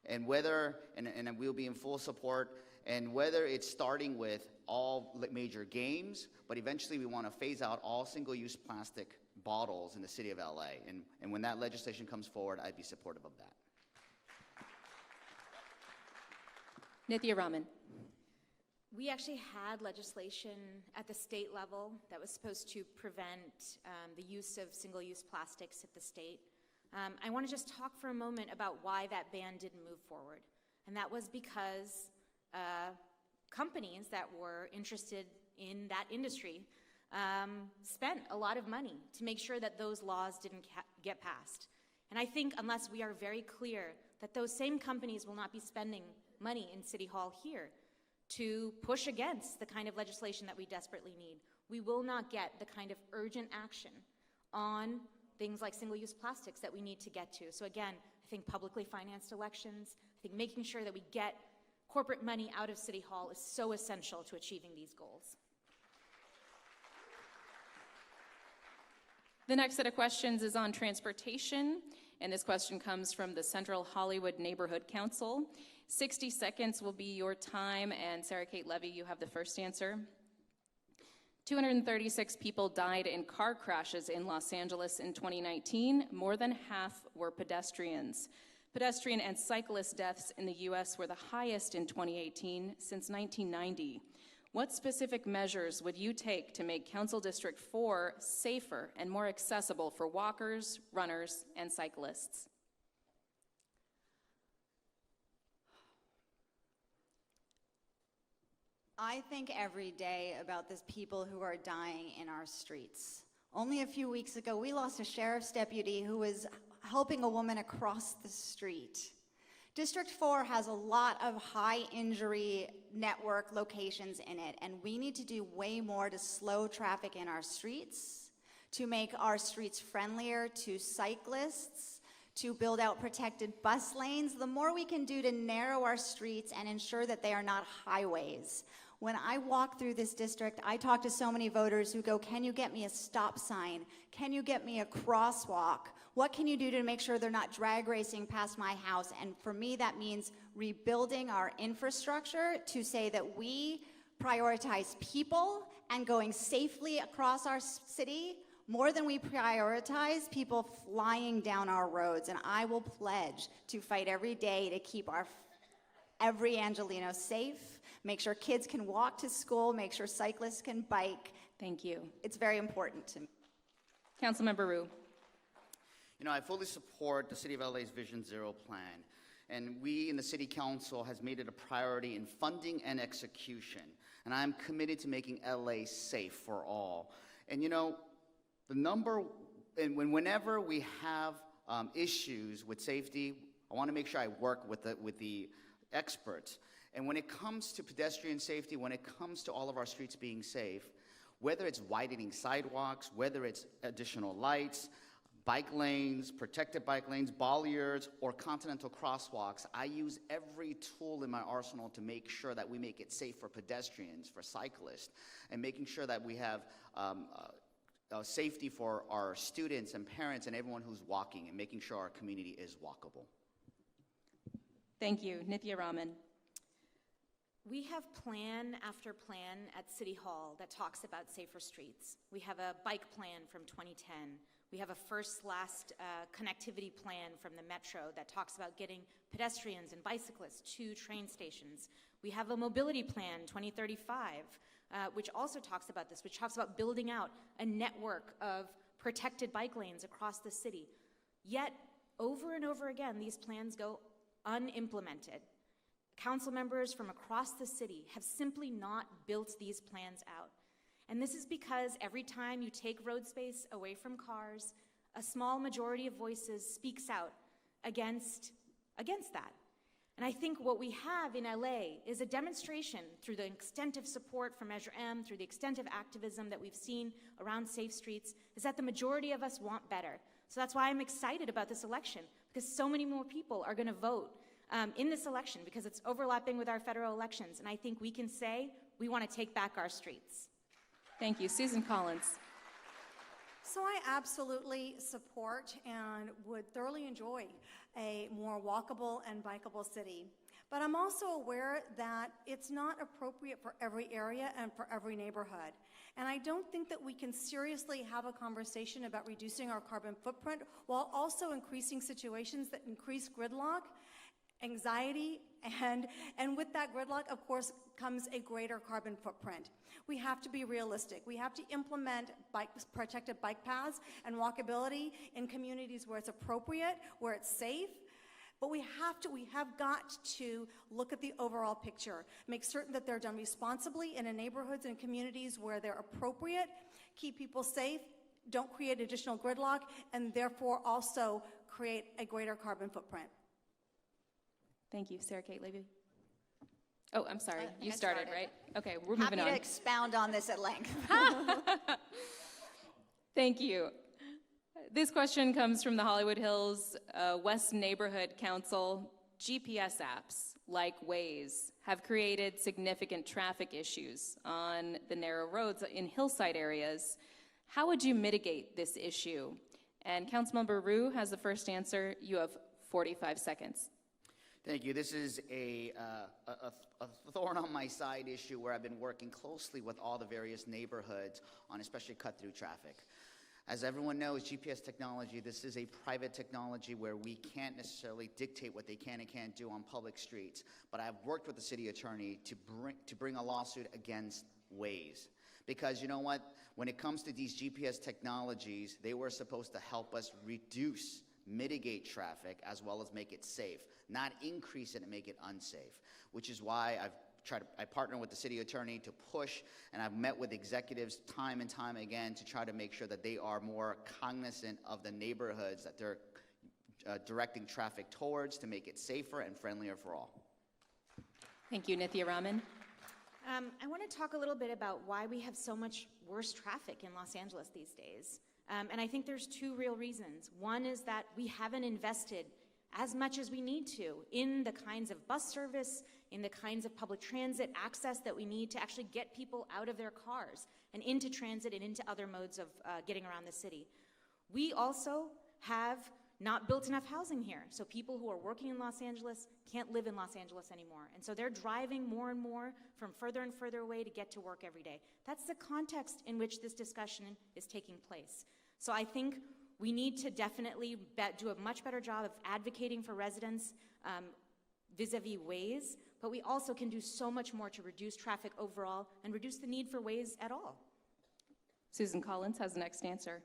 And whether, and we'll be in full support, and whether it's starting with all major games, but eventually we want to phase out all single-use plastic bottles in the city of LA. And when that legislation comes forward, I'd be supportive of that. Nithya Raman. We actually had legislation at the state level that was supposed to prevent the use of single-use plastics at the state. I want to just talk for a moment about why that ban didn't move forward. And that was because companies that were interested in that industry spent a lot of money to make sure that those laws didn't get passed. And I think unless we are very clear that those same companies will not be spending money in City Hall here to push against the kind of legislation that we desperately need, we will not get the kind of urgent action on things like single-use plastics that we need to get to. So again, I think publicly financed elections, I think making sure that we get corporate money out of City Hall is so essential to achieving these goals. The next set of questions is on transportation, and this question comes from the Central Hollywood Neighborhood Council. 60 seconds will be your time, and Sarah Kate Levy, you have the first answer. 236 people died in car crashes in Los Angeles in 2019. More than half were pedestrians. Pedestrian and cyclist deaths in the U.S. were the highest in 2018 since 1990. What specific measures would you take to make Council District 4 safer and more accessible for walkers, runners, and cyclists? I think every day about the people who are dying in our streets. Only a few weeks ago, we lost a sheriff's deputy who was helping a woman across the street. District 4 has a lot of high injury network locations in it, and we need to do way more to slow traffic in our streets, to make our streets friendlier to cyclists, to build out protected bus lanes. The more we can do to narrow our streets and ensure that they are not highways. When I walk through this district, I talk to so many voters who go, can you get me a stop sign? Can you get me a crosswalk? What can you do to make sure they're not drag racing past my house? And for me, that means rebuilding our infrastructure to say that we prioritize people and going safely across our city more than we prioritize people flying down our roads. And I will pledge to fight every day to keep every Angelino safe, make sure kids can walk to school, make sure cyclists can bike. Thank you. It's very important to me. Councilmember Ryu. You know, I fully support the City of LA's Vision Zero plan, and we in the City Council has made it a priority in funding and execution, and I'm committed to making LA safe for all. And you know, whenever we have issues with safety, I want to make sure I work with the experts. And when it comes to pedestrian safety, when it comes to all of our streets being safe, whether it's widening sidewalks, whether it's additional lights, bike lanes, protected bike lanes, bollards, or continental crosswalks, I use every tool in my arsenal to make sure that we make it safe for pedestrians, for cyclists, and making sure that we have safety for our students and parents and everyone who's walking, and making sure our community is walkable. Thank you. Nithya Raman. We have plan after plan at City Hall that talks about safer streets. We have a bike plan from 2010. We have a first-last connectivity plan from the Metro that talks about getting pedestrians and bicyclists to train stations. We have a mobility plan, 2035, which also talks about this, which talks about building out a network of protected bike lanes across the city. Yet, over and over again, these plans go unimplemented. Council members from across the city have simply not built these plans out. And this is because every time you take road space away from cars, a small majority of voices speaks out against that. And I think what we have in LA is a demonstration through the extent of support from Measure M, through the extent of activism that we've seen around safe streets, is that the majority of us want better. So that's why I'm excited about this election, because so many more people are going to vote in this election because it's overlapping with our federal elections. And I think we can say we want to take back our streets. Thank you. Susan Collins. So I absolutely support and would thoroughly enjoy a more walkable and bikeable city. But I'm also aware that it's not appropriate for every area and for every neighborhood. And I don't think that we can seriously have a conversation about reducing our carbon footprint while also increasing situations that increase gridlock, anxiety, and with that gridlock, of course, comes a greater carbon footprint. We have to be realistic. We have to implement protected bike paths and walkability in communities where it's appropriate, where it's safe. But we have got to look at the overall picture, make certain that they're done responsibly in neighborhoods and communities where they're appropriate, keep people safe, don't create additional gridlock, and therefore also create a greater carbon footprint. Thank you. Sarah Kate Libby. Oh, I'm sorry. You I started, started. right? Okay, we're moving Happy on. to expound on this at length. Thank you. This question comes from the Hollywood Hills West Neighborhood Council. GPS apps like Waze have created significant traffic issues on the narrow roads in hillside areas. How would you mitigate this issue? And Councilmember Ryu has the first answer. You have 45 seconds. Thank you. This is a thorn on my side issue where I've been working closely with all the various neighborhoods on especially cut-through traffic. As everyone knows, GPS technology, this is a private technology where we can't necessarily dictate what they can and can't do on public streets. But I've worked with the city attorney to bring a lawsuit against Waze. Because you know what? When it comes to these GPS technologies, they were supposed to help us mitigate traffic as well as make it safe, not increase it and make it unsafe, which is why I partner with the city attorney to push, and I've met with executives time and time again to try to make sure that they are more cognizant of the neighborhoods that they're directing traffic towards to make it safer and friendlier for all. Thank you, Nithya Raman. I want to talk a little bit about why we have so much worse traffic in Los Angeles these days. And I think there's two real reasons. One is that we haven't invested as much as we need to in the kinds of bus service, in the kinds of public transit access that we need to actually get people out of their cars and into transit and into other modes of getting around the city. We also have not built enough housing here, so people who are working in Los Angeles can't live in Los Angeles anymore. And so they're driving more and more from further and further away to get to work every day. That's the context in which this discussion is taking place. So I think we need to definitely do a much better job of advocating for residents vis-a-vis Waze, but we also can do so much more to reduce traffic overall and reduce the need for Waze at all. Susan Collins has the next answer.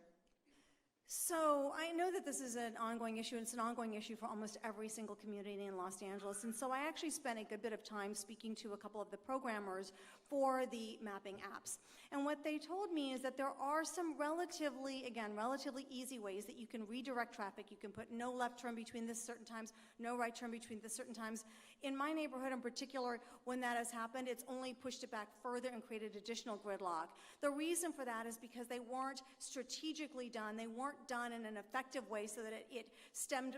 So I know that this is an ongoing issue, and it's an ongoing issue for almost every single community in Los Angeles. And so I actually spent a good bit of time speaking to a couple of the programmers for the mapping apps. And what they told me is that there are some relatively easy ways that you can redirect traffic. You can put no left turn between this certain times, no right turn between this certain times. In my neighborhood in particular, when that has happened, it's only pushed it back further and created additional gridlock. The reason for that is because they weren't strategically done. They weren't done in an effective way so that it stemmed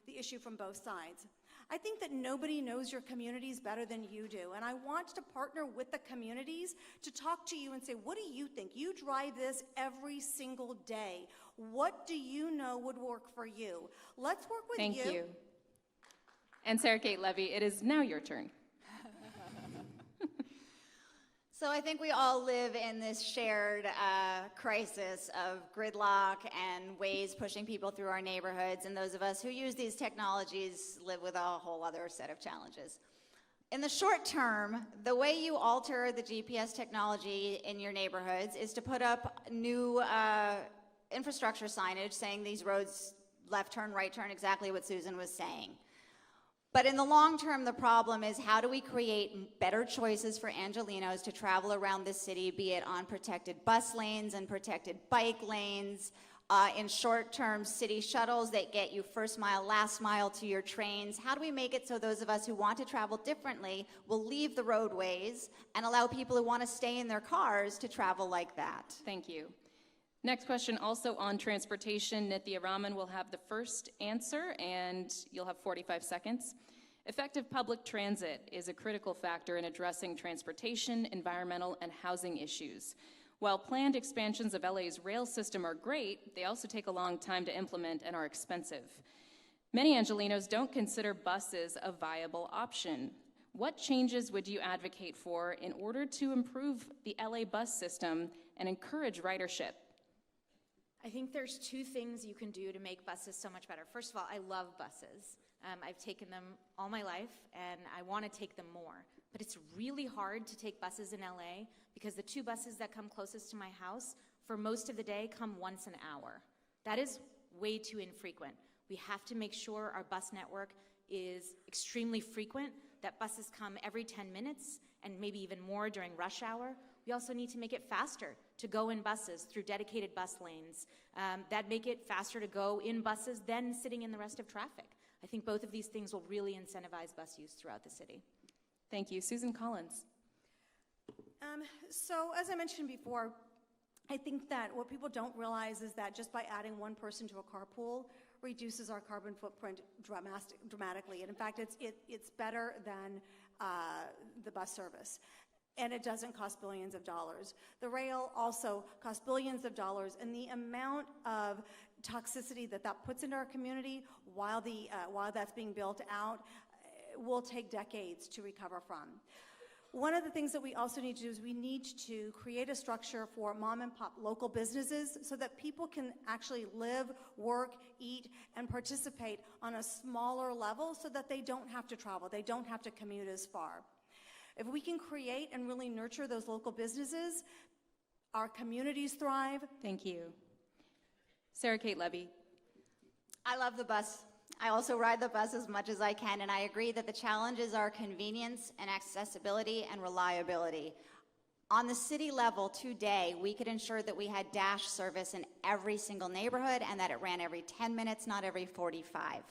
the issue from both sides. I think that nobody knows your communities better than you do, and I want to partner with the communities to talk to you and say, what do you think? You drive this every single day. What do you know would work for you? Let's work with you. Thank you. And Sarah Kate Levy, it is now your turn. So I think we all live in this shared crisis of gridlock and Waze pushing people through our neighborhoods, and those of us who use these technologies live with a whole other set of challenges. In the short term, the way you alter the GPS technology in your neighborhoods is to put up new infrastructure signage saying these roads, left turn, right turn, exactly what Susan was saying. But in the long term, the problem is how do we create better choices for Angelenos to travel around this city, be it on protected bus lanes and protected bike lanes, in short-term city shuttles that get you first mile, last mile to your trains? How do we make it so those of us who want to travel differently will leave the roadways and allow people who want to stay in their cars to travel like that? Thank you. Next question, also on transportation. Nithya Raman will have the first answer, and you'll have 45 seconds. Effective public transit is a critical factor in addressing transportation, environmental, and housing issues. While planned expansions of LA's rail system are great, they also take a long time to implement and are expensive. Many Angelenos don't consider buses a viable option. What changes would you advocate for in order to improve the LA bus system and encourage ridership? I think there's two things you can do to make buses so much better. First of all, I love buses. I've taken them all my life, and I want to take them more. But it's really hard to take buses in LA because the two buses that come closest to my house for most of the day come once an hour. That is way too infrequent. We have to make sure our bus network is extremely frequent, that buses come every 10 minutes and maybe even more during rush hour. We also need to make it faster to go in buses through dedicated bus lanes that make it faster to go in buses than sitting in the rest of traffic. I think both of these things will really incentivize bus use throughout the city. Thank you. Susan Collins. So as I mentioned before, I think that what people don't realize is that just by adding one person to a carpool reduces our carbon footprint dramatically. And in fact, it's better than the bus service. And it doesn't cost billions of dollars. The rail also costs billions of dollars, and the amount of toxicity that puts into our community while that's being built out will take decades to recover from. One of the things that we also need to do is we need to create a structure for mom and pop local businesses so that people can actually live, work, eat, and participate on a smaller level so that they don't have to travel, they don't have to commute as far. If we can create and really nurture those local businesses, our communities thrive. Thank you. Sarah Kate Levy. I love the bus. I also ride the bus as much as I can, and I agree that the challenges are convenience and accessibility and reliability. On the city level today, we could ensure that we had dash service in every single neighborhood and that it ran every 10 minutes, not every 45.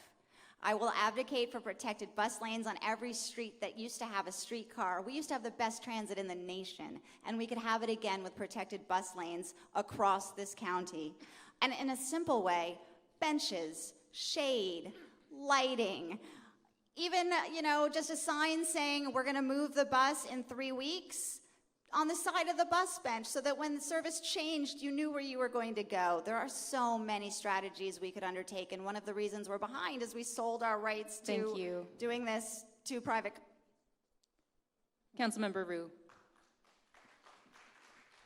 I will advocate for protected bus lanes on every street that used to have a streetcar. We used to have the best transit in the nation, and we could have it again with protected bus lanes across this county. And in a simple way, benches, shade, lighting, even, just a sign saying we're gonna move the bus in 3 weeks on the side of the bus bench so that when the service changed, you knew where you were going to go. There are so many strategies we could undertake, and one of the reasons we're behind is we sold our rights to doing this to private. Councilmember Rue.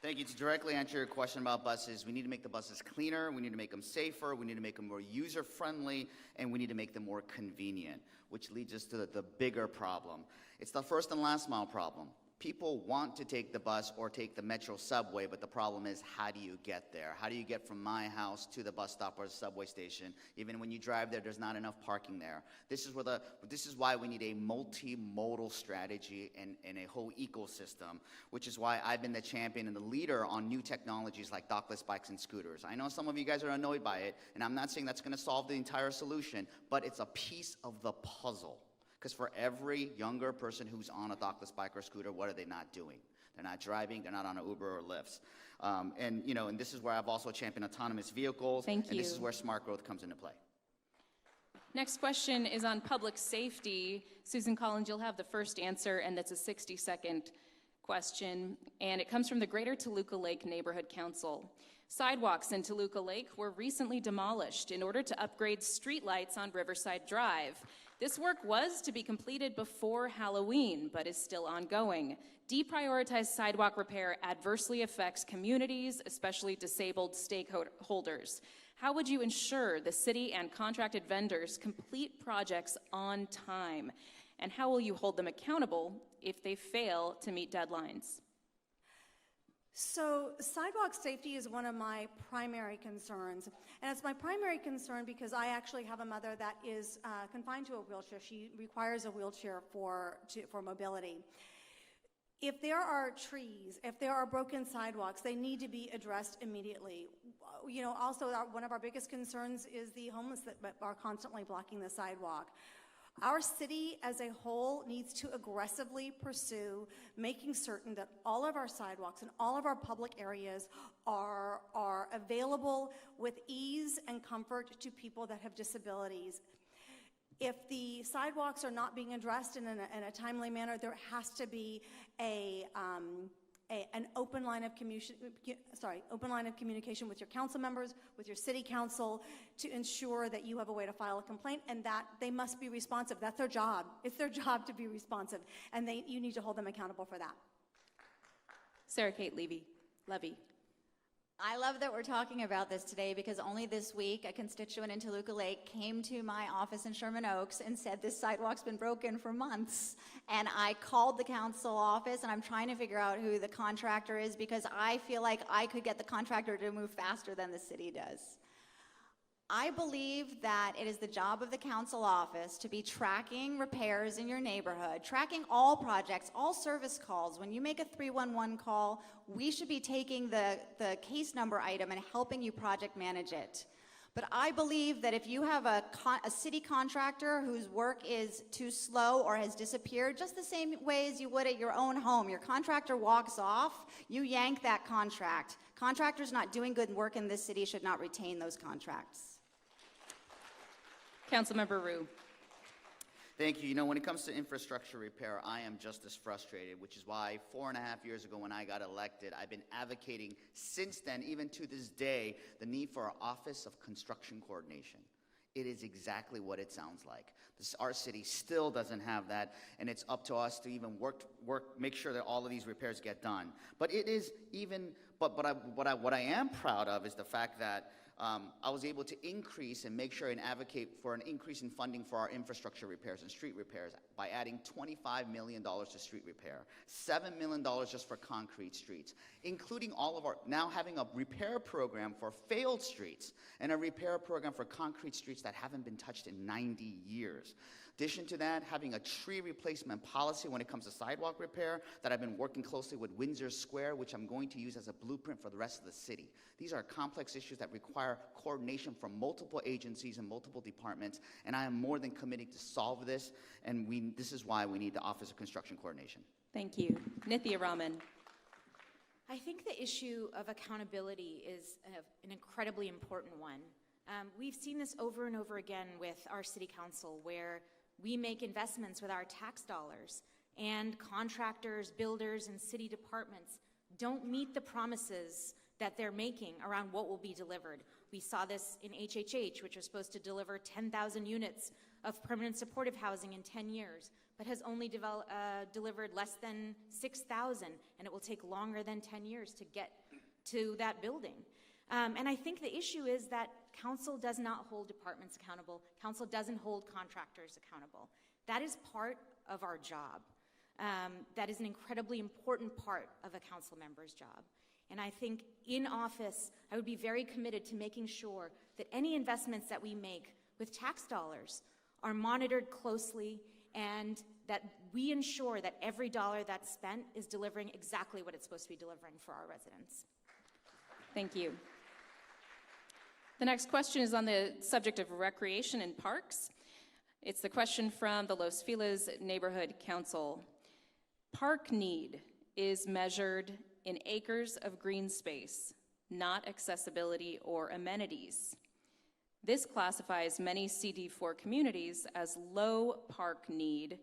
Thank you. To directly answer your question about buses, we need to make the buses cleaner, we need to make them safer, we need to make them more user-friendly, and we need to make them more convenient, which leads us to the bigger problem. It's the first and last mile problem. People want to take the bus or take the metro subway, but the problem is, how do you get there? How do you get from my house to the bus stop or the subway station? Even when you drive there, there's not enough parking there. This is why we need a multimodal strategy and a whole ecosystem, which is why I've been the champion and the leader on new technologies like dockless bikes and scooters. I know some of you guys are annoyed by it, and I'm not saying that's going to solve the entire solution, but it's a piece of the puzzle. Because for every younger person who's on a dockless bike or scooter, what are they not doing? They're not driving, they're not on an Uber or Lyft. And this is where I've also championed autonomous vehicles. Thank you. And this is where smart growth comes into play. Next question is on public safety. Susan Collins, you'll have the first answer, and that's a 60-second question. And it comes from the Greater Toluca Lake Neighborhood Council. Sidewalks in Toluca Lake were recently demolished in order to upgrade streetlights on Riverside Drive. This work was to be completed before Halloween, but is still ongoing. Deprioritized sidewalk repair adversely affects communities, especially disabled stakeholders. How would you ensure the city and contracted vendors complete projects on time? And how will you hold them accountable if they fail to meet deadlines? So sidewalk safety is one of my primary concerns, and it's my primary concern because I actually have a mother that is confined to a wheelchair. She requires a wheelchair for mobility. If there are trees, if there are broken sidewalks, they need to be addressed immediately. Also one of our biggest concerns is the homeless that are constantly blocking the sidewalk. Our city as a whole needs to aggressively pursue making certain that all of our sidewalks and all of our public areas are available with ease and comfort to people that have disabilities. If the sidewalks are not being addressed in a timely manner, there has to be an open line of communication with your council members, with your city council, to ensure that you have a way to file a complaint, and that they must be responsive. That's their job. It's their job to be responsive, and you need to hold them accountable for that. Sarah Kate Levy. I love that we're talking about this today because only this week a constituent in Toluca Lake came to my office in Sherman Oaks and said this sidewalk's been broken for months. And I called the council office and I'm trying to figure out who the contractor is because I feel like I could get the contractor to move faster than the city does. I believe that it is the job of the council office to be tracking repairs in your neighborhood, tracking all projects, all service calls. When you make a 311 call, we should be taking the case number item and helping you project manage it. But I believe that if you have a city contractor whose work is too slow or has disappeared, just the same way as you would at your own home, your contractor walks off, you yank that contract. Contractors not doing good work in this city should not retain those contracts. Councilmember Rue. Thank you. When it comes to infrastructure repair, I am just as frustrated, which is why 4.5 years ago when I got elected, I've been advocating since then, even to this day, the need for our Office of Construction Coordination. It is exactly what it sounds like. Our city still doesn't have that, and it's up to us to even make sure that all of these repairs get done. But it is even, what I am proud of is the fact that I was able to increase and make sure and advocate for an increase in funding for our infrastructure repairs and street repairs by adding $25 million to street repair, $7 million just for concrete streets, including now having a repair program for failed streets and a repair program for concrete streets that haven't been touched in 90 years. In addition to that, having a tree replacement policy when it comes to sidewalk repair that I've been working closely with Windsor Square, which I'm going to use as a blueprint for the rest of the city. These are complex issues that require coordination from multiple agencies and multiple departments, and I am more than committed to solve this, and this is why we need the Office of Construction Coordination. Thank you. Nithya Raman. I think the issue of accountability is an incredibly important one. We've seen this over and over again with our city council, where we make investments with our tax dollars, and contractors, builders, and city departments don't meet the promises that they're making around what will be delivered. We saw this in HHH, which was supposed to deliver 10,000 units of permanent supportive housing in 10 years, but has only delivered less than 6,000, and it will take longer than 10 years to get to that building. And I think the issue is that council does not hold departments accountable. Council doesn't hold contractors accountable. That is part of our job. That is an incredibly important part of a council member's job. And I think in office, I would be very committed to making sure that any investments that we make with tax dollars are monitored closely, and that we ensure that every dollar that's spent is delivering exactly what it's supposed to be delivering for our residents. Thank you. The next question is on the subject of recreation and parks. It's the question from the Los Feliz Neighborhood Council. Park need is measured in acres of green space, not accessibility or amenities. This classifies many CD4 communities as low park need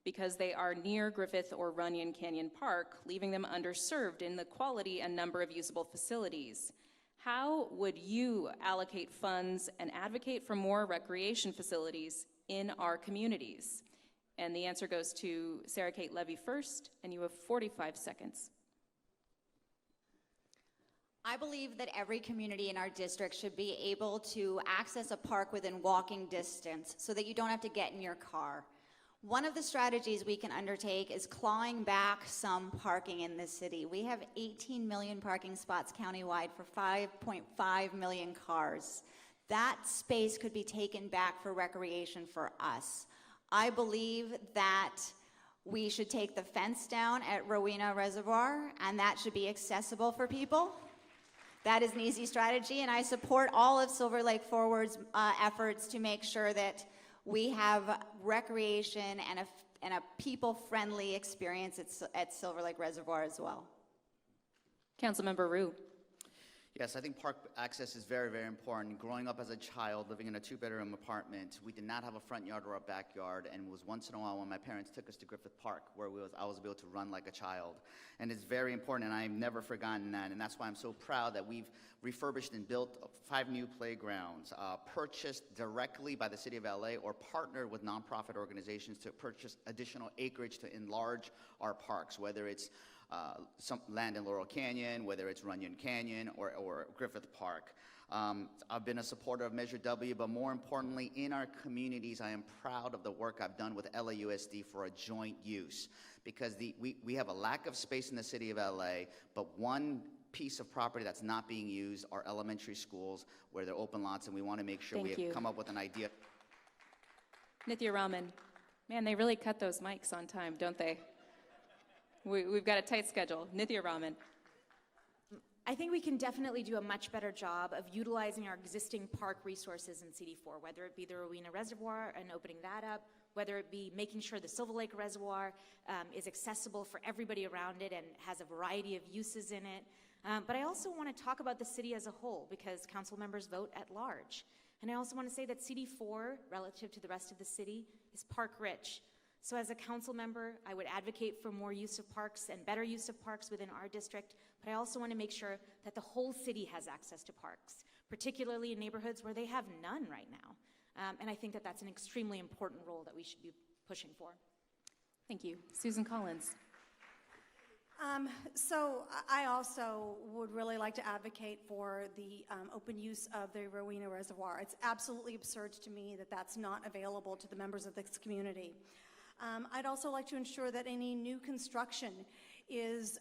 because they are near Griffith or Runyon Canyon Park, leaving them underserved in the quality and number of usable facilities. How would you allocate funds and advocate for more recreation facilities in our communities? And the answer goes to Sarah Kate Levy first, and you have 45 seconds. I believe that every community in our district should be able to access a park within walking distance so that you don't have to get in your car. One of the strategies we can undertake is clawing back some parking in this city. We have 18 million parking spots countywide for 5.5 million cars. That space could be taken back for recreation for us. I believe that we should take the fence down at Rowena Reservoir, and that should be accessible for people. That is an easy strategy, and I support all of Silver Lake Forward's efforts to make sure that we have recreation and a people-friendly experience at Silver Lake Reservoir as well. Councilmember Rue. Yes, I think park access is very, very important. Growing up as a child, living in a two-bedroom apartment, we did not have a front yard or a backyard, and it was once in a while when my parents took us to Griffith Park, where I was able to run like a child. And it's very important, and I've never forgotten that, and that's why I'm so proud that we've refurbished and built 5 new playgrounds, purchased directly by the City of LA or partnered with nonprofit organizations to purchase additional acreage to enlarge our parks, whether it's some land in Laurel Canyon, whether it's Runyon Canyon or Griffith Park. I've been a supporter of Measure W, but more importantly, in our communities, I am proud of the work I've done with LAUSD for a joint use, because we have a lack of space in the City of LA, but one piece of property that's not being used are elementary schools where they're open lots, and we want to make sure Thank we you. come up with an idea. Nithya Raman. Man, they really cut those mics on time, don't they? We've got a tight schedule. Nithya Raman. I think we can definitely do a much better job of utilizing our existing park resources in CD4, whether it be the Rowena Reservoir and opening that up, whether it be making sure the Silver Lake Reservoir is accessible for everybody around it and has a variety of uses in it. But I also want to talk about the city as a whole, because council members vote at large. And I also want to say that CD4, relative to the rest of the city, is park rich. So as a council member, I would advocate for more use of parks and better use of parks within our district, but I also want to make sure that the whole city has access to parks, particularly in neighborhoods where they have none right now. And I think that that's an extremely important role that we should be pushing for. Thank you. Susan Collins. So I also would really like to advocate for the open use of the Rowena Reservoir. It's absolutely absurd to me that that's not available to the members of this community. I'd also like to ensure that any new construction is,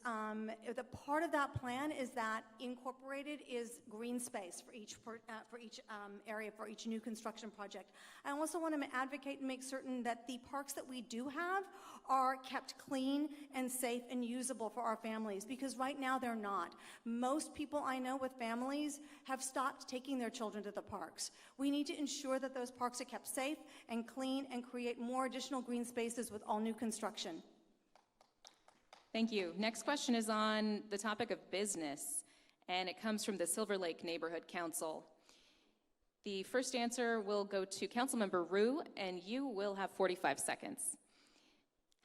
the part of that plan is that incorporated is green space for each area, for each new construction project. I also want to advocate and make certain that the parks that we do have are kept clean and safe and usable for our families, because right now they're not. Most people I know with families have stopped taking their children to the parks. We need to ensure that those parks are kept safe and clean and create more additional green spaces with all new construction. Thank you. Next question is on the topic of business, and it comes from the Silver Lake Neighborhood Council. The first answer will go to Councilmember Rue, and you will have 45 seconds.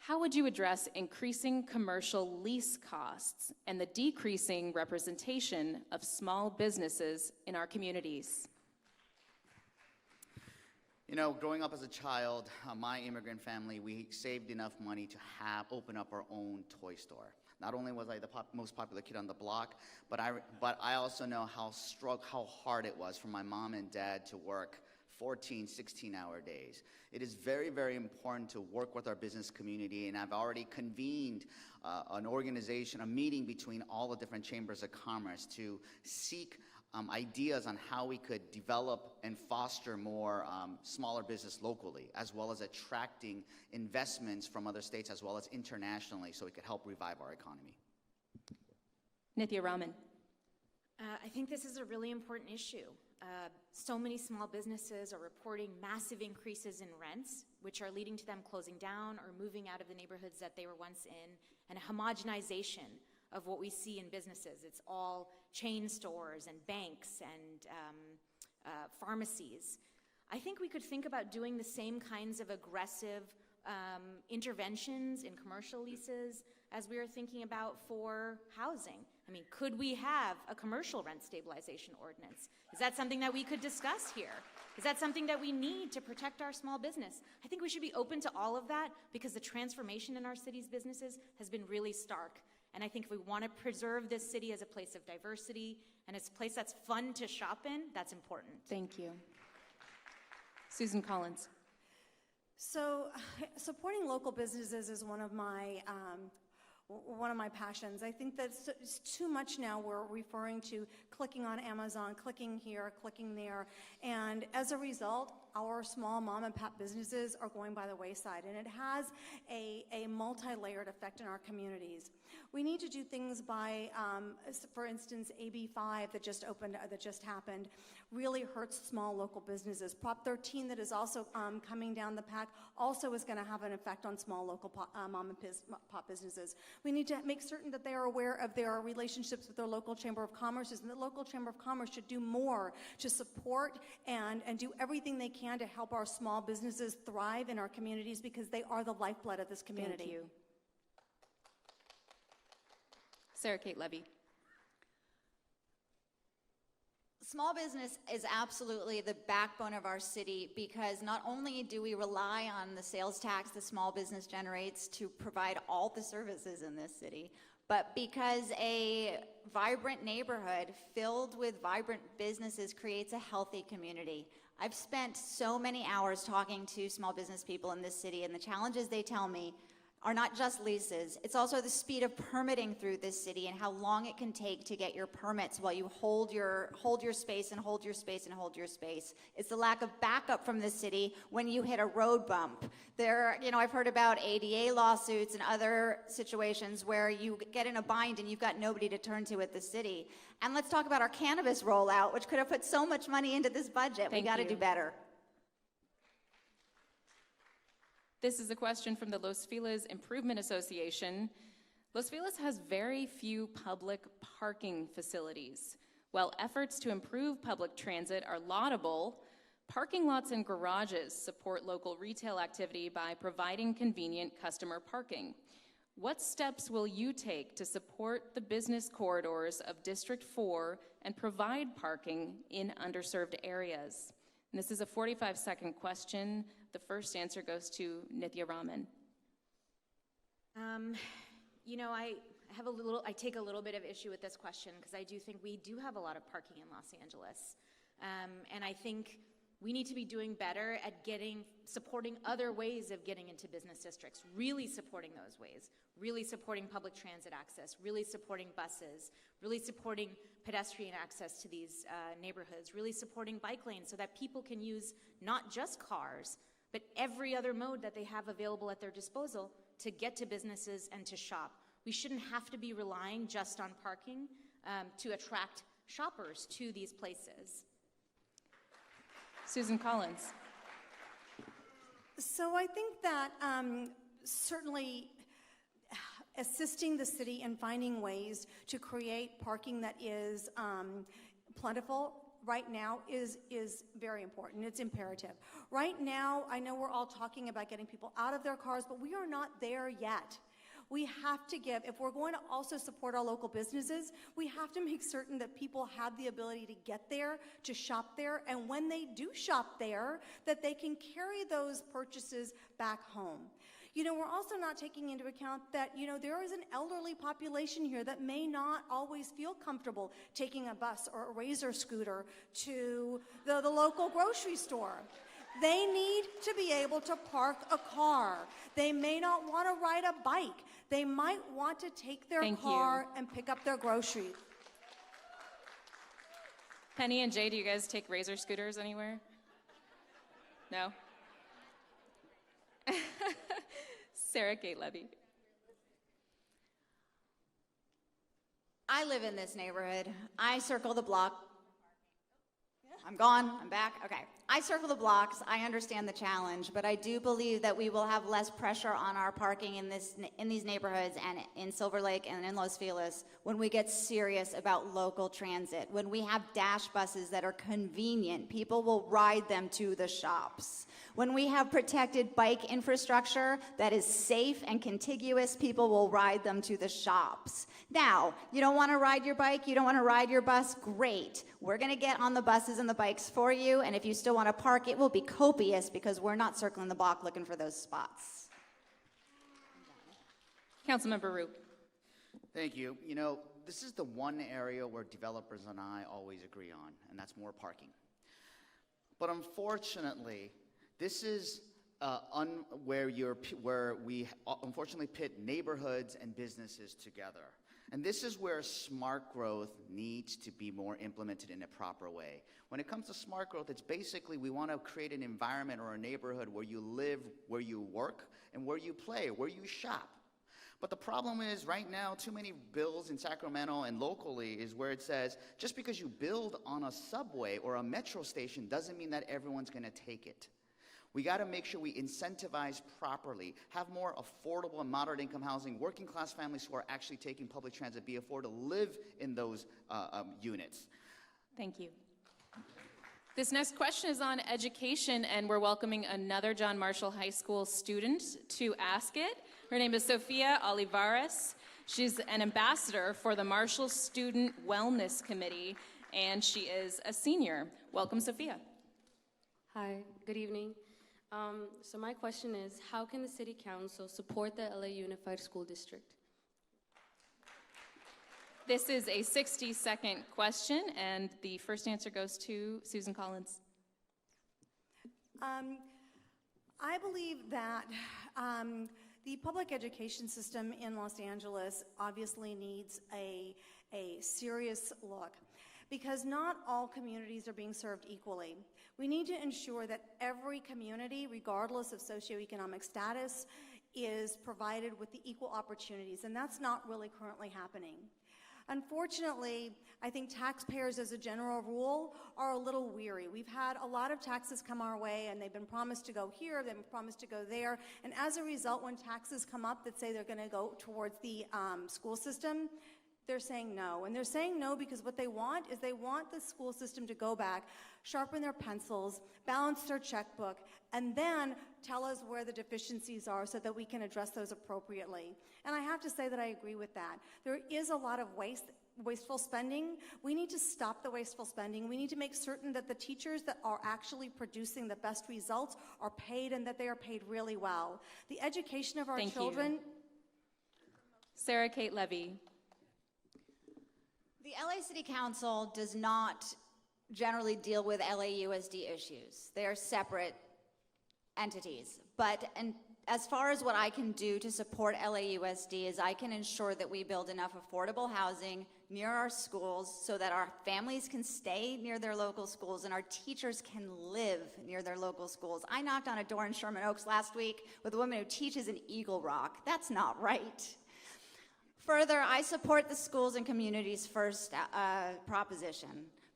How would you address increasing commercial lease costs and the decreasing representation of small businesses in our communities? You know, growing up as a child, my immigrant family, we saved enough money to open up our own toy store. Not only was I the most popular kid on the block, but I also know how hard it was for my mom and dad to work 14, 16-hour days. It is very, very important to work with our business community, and I've already convened an organization, a meeting between all the different chambers of commerce to seek ideas on how we could develop and foster more smaller business locally, as well as attracting investments from other states as well as internationally, so we could help revive our economy. Nithya Raman. I think this is a really important issue. So many small businesses are reporting massive increases in rents, which are leading to them closing down or moving out of the neighborhoods that they were once in, and a homogenization of what we see in businesses. It's all chain stores and banks and pharmacies. I think we could think about doing the same kinds of aggressive interventions in commercial leases as we are thinking about for housing. I mean, could we have a commercial rent stabilization ordinance? Is that something that we could discuss here? Is that something that we need to protect our small business? I think we should be open to all of that, because the transformation in our city's businesses has been really stark. And I think if we want to preserve this city as a place of diversity and as a place that's fun to shop in, that's important. Thank you. Susan Collins. So supporting local businesses is one of my passions. I think that it's too much now we're referring to clicking on Amazon, clicking here, clicking there, and as a result, our small mom and pop businesses are going by the wayside, and it has a multi-layered effect in our communities. We need to do things by, for instance, AB 5 that just happened, really hurts small local businesses. Prop 13 that is also coming down the pack also is going to have an effect on small local mom and pop businesses. We need to make certain that they are aware of their relationships with their local Chamber of Commerce, and the local Chamber of Commerce should do more to support and do everything they can to help our small businesses thrive in our communities, because they are the lifeblood of this community. Thank you. Sarah Kate Levy. Small business is absolutely the backbone of our city, because not only do we rely on the sales tax the small business generates to provide all the services in this city, but because a vibrant neighborhood filled with vibrant businesses creates a healthy community. I've spent so many hours talking to small business people in this city, and the challenges they tell me are not just leases. It's also the speed of permitting through this city and how long it can take to get your permits while you hold your space and hold your space and hold your space. It's the lack of backup from the city when you hit a road bump. I've heard about ADA lawsuits and other situations where you get in a bind and you've got nobody to turn to at the city. And let's talk about our cannabis rollout, which could have put so much money into this budget. We got to do better. This is a question from the Los Feliz Improvement Association. Los Feliz has very few public parking facilities. While efforts to improve public transit are laudable, parking lots and garages support local retail activity by providing convenient customer parking. What steps will you take to support the business corridors of District 4 and provide parking in underserved areas? And this is a 45-second question. The first answer goes to Nithya Raman. I take a little bit of issue with this question, because I do think we do have a lot of parking in Los Angeles. And I think we need to be doing better at supporting other ways of getting into business districts, really supporting those ways, really supporting public transit access, really supporting buses, really supporting pedestrian access to these neighborhoods, really supporting bike lanes so that people can use not just cars, but every other mode that they have available at their disposal to get to businesses and to shop. We shouldn't have to be relying just on parking to attract shoppers to these places. Susan Collins. So I think that certainly assisting the city in finding ways to create parking that is plentiful right now is very important. It's imperative. Right now, I know we're all talking about getting people out of their cars, but we are not there yet. We have to if we're going to also support our local businesses, we have to make certain that people have the ability to get there, to shop there, and when they do shop there, that they can carry those purchases back home. We're also not taking into account that, there is an elderly population here that may not always feel comfortable taking a bus or a Razor scooter to the local grocery store. They need to be able to park a car. They may not want to ride a bike. They might want to take their car and pick up their groceries. Penny and Jay, do you guys take Razor scooters anywhere? No? Sarah Kate Levy. I live in this neighborhood. I circle the block. I'm gone, I'm back, okay. I circle the blocks, I understand the challenge, but I do believe that we will have less pressure on our parking in these neighborhoods and in Silver Lake and in Los Feliz when we get serious about local transit. When we have dash buses that are convenient, people will ride them to the shops. When we have protected bike infrastructure that is safe and contiguous, people will ride them to the shops. Now, you don't want to ride your bike, you don't want to ride your bus, great. We're going to get on the buses and the bikes for you, and if you still want to park, it will be copious because we're not circling the block looking for those spots. Councilmember Roop. Thank you. This is the one area where developers and I always agree on, and that's more parking. But unfortunately, this is where we unfortunately pit neighborhoods and businesses together. And this is where smart growth needs to be more implemented in a proper way. When it comes to smart growth, it's basically we want to create an environment or a neighborhood where you live, where you work, and where you play, where you shop. But the problem is, right now, too many bills in Sacramento and locally is where it says, just because you build on a subway or a metro station doesn't mean that everyone's going to take it. We got to make sure we incentivize properly, have more affordable and moderate income housing, working class families who are actually taking public transit be afford to live in those units. Thank you. This next question is on education, and we're welcoming another John Marshall High School student to ask it. Her name is Sofia Olivares. She's an ambassador for the Marshall Student Wellness Committee, and she is a senior. Welcome, Sofia. Hi, good evening. So my question is, how can the City Council support the LA Unified School District? This is a 60-second question, and the first answer goes to Susan Collins. I believe that the public education system in Los Angeles obviously needs a serious look, because not all communities are being served equally. We need to ensure that every community, regardless of socioeconomic status, is provided with the equal opportunities, and that's not really currently happening. Unfortunately, I think taxpayers as a general rule are a little weary. We've had a lot of taxes come our way, and they've been promised to go here, they've been promised to go there, and as a result, when taxes come up that say they're going to go towards the school system, they're saying no. And they're saying no because what they want is they want the school system to go back, sharpen their pencils, balance their checkbook, and then tell us where the deficiencies are so that we can address those appropriately. And I have to say that I agree with that. There is a lot of wasteful spending. We need to stop the wasteful spending. We need to make certain that the teachers that are actually producing the best results are paid, and that they are paid really well. The education of our children. Sarah Kate Levy. The LA City Council does not generally deal with LAUSD issues. They are separate entities. And as far as what I can do to support LAUSD is I can ensure that we build enough affordable housing near our schools so that our families can stay near their local schools and our teachers can live near their local schools. I knocked on a door in Sherman Oaks last week with a woman who teaches in Eagle Rock. That's not right. Further, I support the schools and communities first proposition,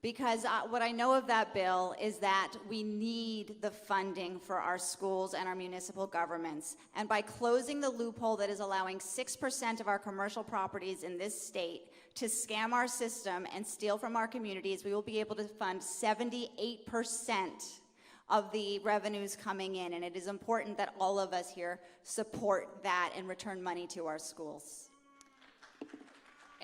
because what I know of that bill is that we need the funding for our schools and our municipal governments. And by closing the loophole that is allowing 6% of our commercial properties in this state to scam our system and steal from our communities, we will be able to fund 78% of the revenues coming in. And it is important that all of us here support that and return money to our schools.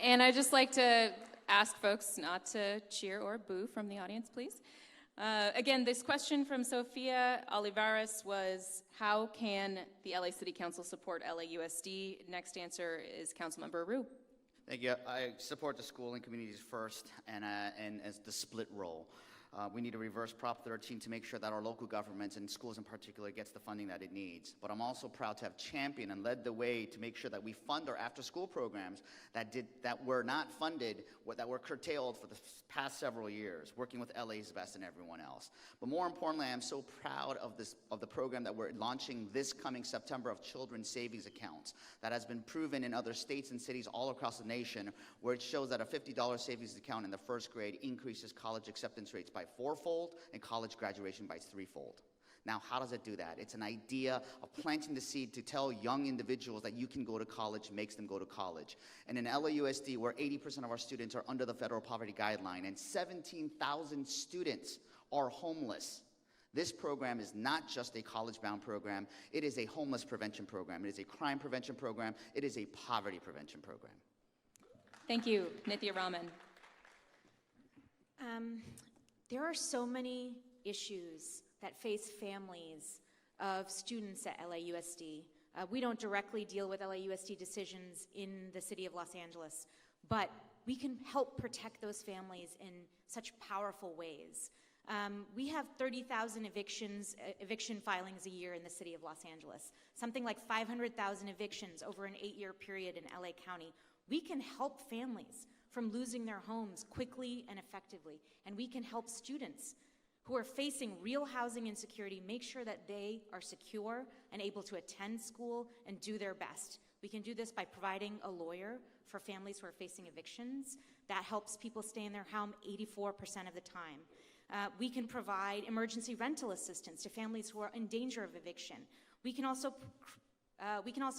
And I'd just like to ask folks not to cheer or boo from the audience, please. Again, this question from Sofia Olivares was, how can the LA City Council support LAUSD? Next answer is Councilmember Rue. Thank you. I support the school and communities first, and as the split role. We need to reverse Prop 13 to make sure that our local governments and schools in particular gets the funding that it needs. But I'm also proud to have championed and led the way to make sure that we fund our after-school programs that were not funded, that were curtailed for the past several years, working with LA's Best and everyone else. But more importantly, I'm so proud of the program that we're launching this coming September of children's savings accounts that has been proven in other states and cities all across the nation, where it shows that a $50 savings account in the first grade increases college acceptance rates by 4-fold and college graduation by 3-fold. Now, how does it do that? It's an idea of planting the seed to tell young individuals that you can go to college, makes them go to college. And in LAUSD, where 80% of our students are under the federal poverty guideline and 17,000 students are homeless, this program is not just a college-bound program. It is a homeless prevention program. It is a crime prevention program. It is a poverty prevention program. Thank you. Nithya Raman. There are so many issues that face families of students at LAUSD. We don't directly deal with LAUSD decisions in the city of Los Angeles, but we can help protect those families in such powerful ways. We have 30,000 eviction filings a year in the city of Los Angeles, something like 500,000 evictions over an 8-year period in LA County. We can help families from losing their homes quickly and effectively, and we can help students who are facing real housing insecurity make sure that they are secure and able to attend school and do their best. We can do this by providing a lawyer for families who are facing evictions. That helps people stay in their home 84% of the time. We can provide emergency rental assistance to families who are in danger of eviction. We can also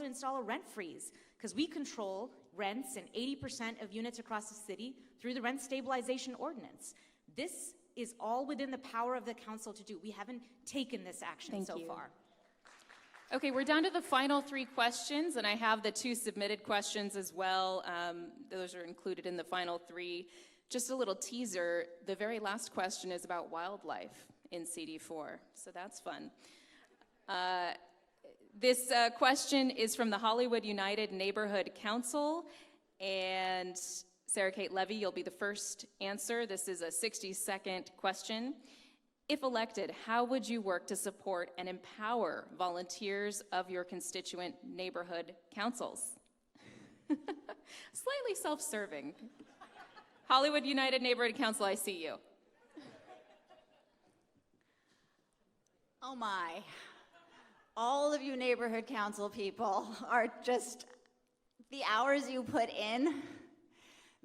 install a rent freeze, because we control rents in 80% of units across the city through the rent stabilization ordinance. This is all within the power of the council to do. We haven't taken this action so far. Okay, we're down to the final 3 questions, and I have the 2 submitted questions as well. Those are included in the final 3. Just a little teaser, the very last question is about wildlife in CD4, so that's fun. This question is from the Hollywood United Neighborhood Council, and Sarah Kate Levy, you'll be the first answer. This is a 60-second question. If elected, how would you work to support and empower volunteers of your constituent neighborhood councils? Slightly self-serving. Hollywood United Neighborhood Council, I see you. Oh my. All of you neighborhood council people are just, the hours you put in,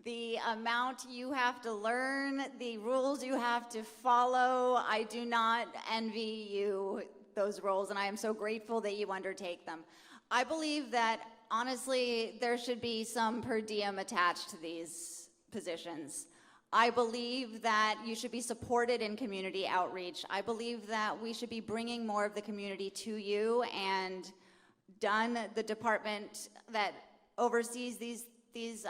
the amount you have to learn, the rules you have to follow. I do not envy you those roles, and I am so grateful that you undertake them. I believe that, honestly, there should be some per diem attached to these positions. I believe that you should be supported in community outreach. I believe that we should be bringing more of the community to you, and the department that oversees these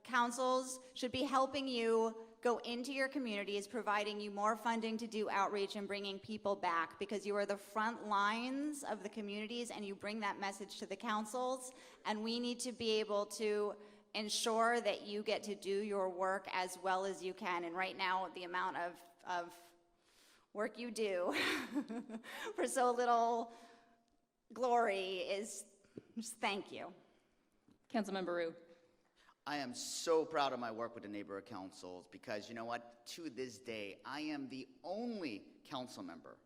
councils should be helping you go into your communities, providing you more funding to do outreach and bringing people back, because you are the front lines of the communities and you bring that message to the councils, and we need to be able to ensure that you get to do your work as well as you can. And right now, the amount of work you do for so little glory is just thank you. Councilmember Rue. I am so proud of my work with the neighborhood councils, because you know what? To this day, I am the only council member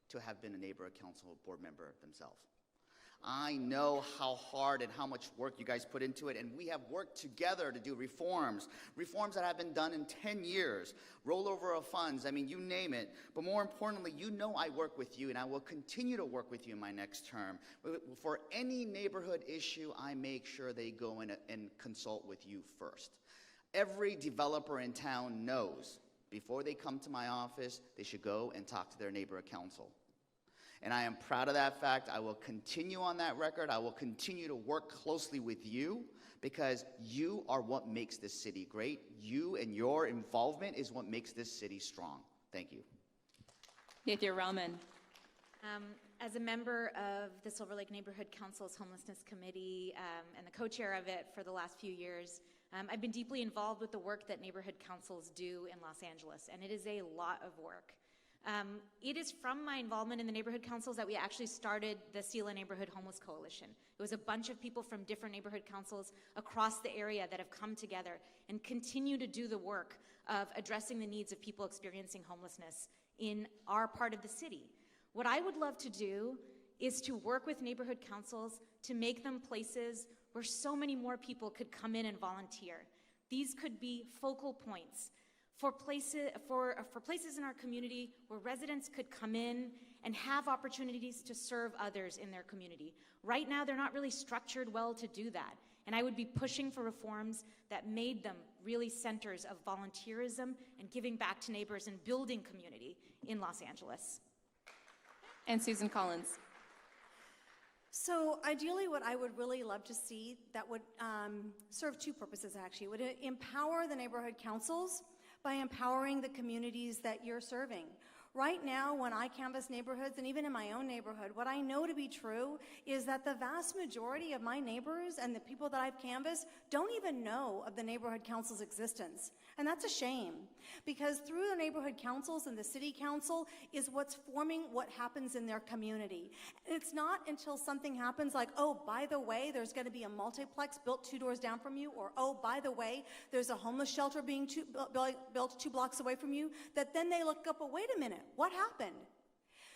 to have been a neighborhood council board member themselves. I know how hard and how much work you guys put into it, and we have worked together to do reforms that have been done in 10 years, rollover of funds, I mean, you name it. But more importantly, you know I work with you, and I will continue to work with you in my next term. For any neighborhood issue, I make sure they go in and consult with you first. Every developer in town knows before they come to my office, they should go and talk to their neighborhood council. And I am proud of that fact. I will continue on that record. I will continue to work closely with you, because you are what makes this city great. You and your involvement is what makes this city strong. Thank you. Nithya Raman. As a member of the Silver Lake Neighborhood Council's Homelessness Committee and the co-chair of it for the last few years, I've been deeply involved with the work that neighborhood councils do in Los Angeles, and it is a lot of work. It is from my involvement in the neighborhood councils that we actually started the Sela Neighborhood Homeless Coalition. It was a bunch of people from different neighborhood councils across the area that have come together and continue to do the work of addressing the needs of people experiencing homelessness in our part of the city. What I would love to do is to work with neighborhood councils to make them places where so many more people could come in and volunteer. These could be focal points for places in our community where residents could come in and have opportunities to serve others in their community. Right now, they're not really structured well to do that, and I would be pushing for reforms that made them really centers of volunteerism and giving back to neighbors and building community in Los Angeles. And Susan Collins. So ideally, what I would really love to see that would serve 2 purposes, actually. It would empower the neighborhood councils by empowering the communities that you're serving. Right now, when I canvass neighborhoods, and even in my own neighborhood, what I know to be true is that the vast majority of my neighbors and the people that I've canvassed don't even know of the neighborhood council's existence. And that's a shame, because through the neighborhood councils and the city council is what's forming what happens in their community. And it's not until something happens like, oh, by the way, there's going to be a multiplex built 2 doors down from you, or oh, by the way, there's a homeless shelter being built 2 blocks away from you, that then they look up, oh, wait a minute, what happened?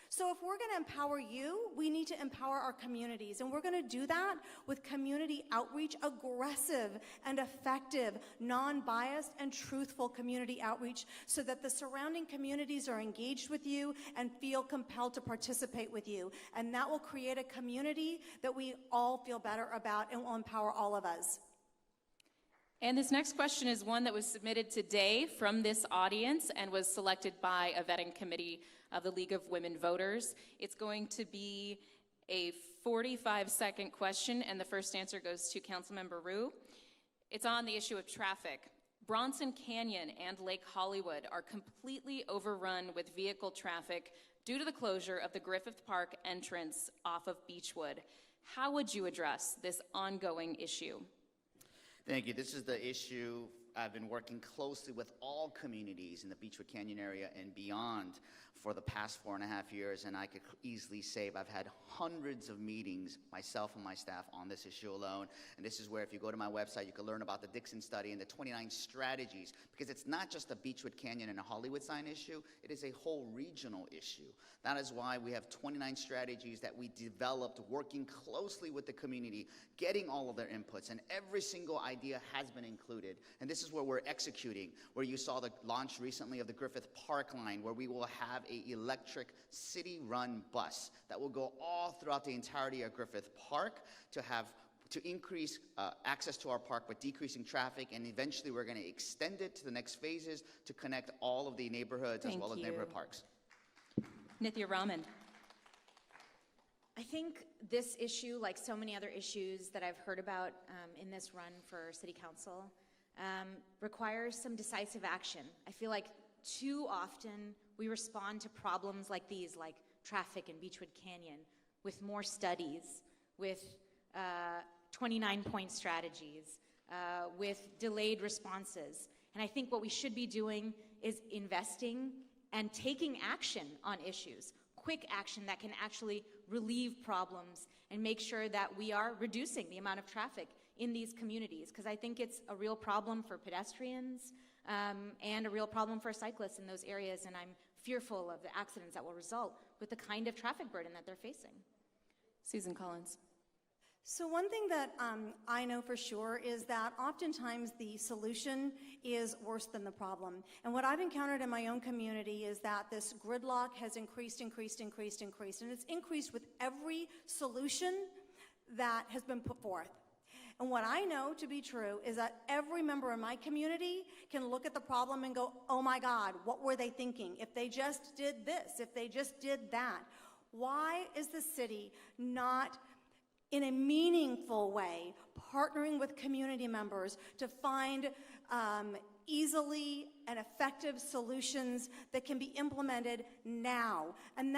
So if we're going to empower you, we need to empower our communities. And we're going to do that with community outreach, aggressive and effective, non-biased and truthful community outreach, so that the surrounding communities are engaged with you and feel compelled to participate with you. And that will create a community that we all feel better about and will empower all of us. And this next question is one that was submitted today from this audience and was selected by a vetting committee of the League of Women Voters. It's going to be a 45-second question, and the first answer goes to Councilmember Rue. It's on the issue of traffic. Bronson Canyon and Lake Hollywood are completely overrun with vehicle traffic due to the closure of the Griffith Park entrance off of Beechwood. How would you address this ongoing issue? Thank you. This is the issue I've been working closely with all communities in the Beechwood Canyon area and beyond for the past 4.5 years, and I could easily say I've had hundreds of meetings, myself and my staff, on this issue alone. And this is where, if you go to my website, you can learn about the Dixon study and the 29 strategies, because it's not just a Beechwood Canyon and a Hollywood sign issue, it is a whole regional issue. That is why we have 29 strategies that we developed working closely with the community, getting all of their inputs, and every single idea has been included. And this is where we're executing, where you saw the launch recently of the Griffith Park line, where we will have an electric city-run bus that will go all throughout the entirety of Griffith Park to increase access to our park, but decreasing traffic, and eventually we're going to extend it to the next phases to connect all of the neighborhoods as well as neighborhood parks. Nithya Raman. I think this issue, like so many other issues that I've heard about in this run for City Council, requires some decisive action. I feel like too often we respond to problems like these, like traffic in Beechwood Canyon, with more studies, with 29-point strategies, with delayed responses. And I think what we should be doing is investing and taking action on issues, quick action that can actually relieve problems and make sure that we are reducing the amount of traffic in these communities, because I think it's a real problem for pedestrians and a real problem for cyclists in those areas, and I'm fearful of the accidents that will result with the kind of traffic burden that they're facing. Susan Collins. So one thing that I know for sure is that oftentimes the solution is worse than the problem. And what I've encountered in my own community is that this gridlock has increased, and it's increased with every solution that has been put forth. And what I know to be true is that every member in my community can look at the problem and go, oh my God, what were they thinking? If they just did this, if they just did that. Why is the city not, in a meaningful way, partnering with community members to find easily and effective solutions that can be implemented now? And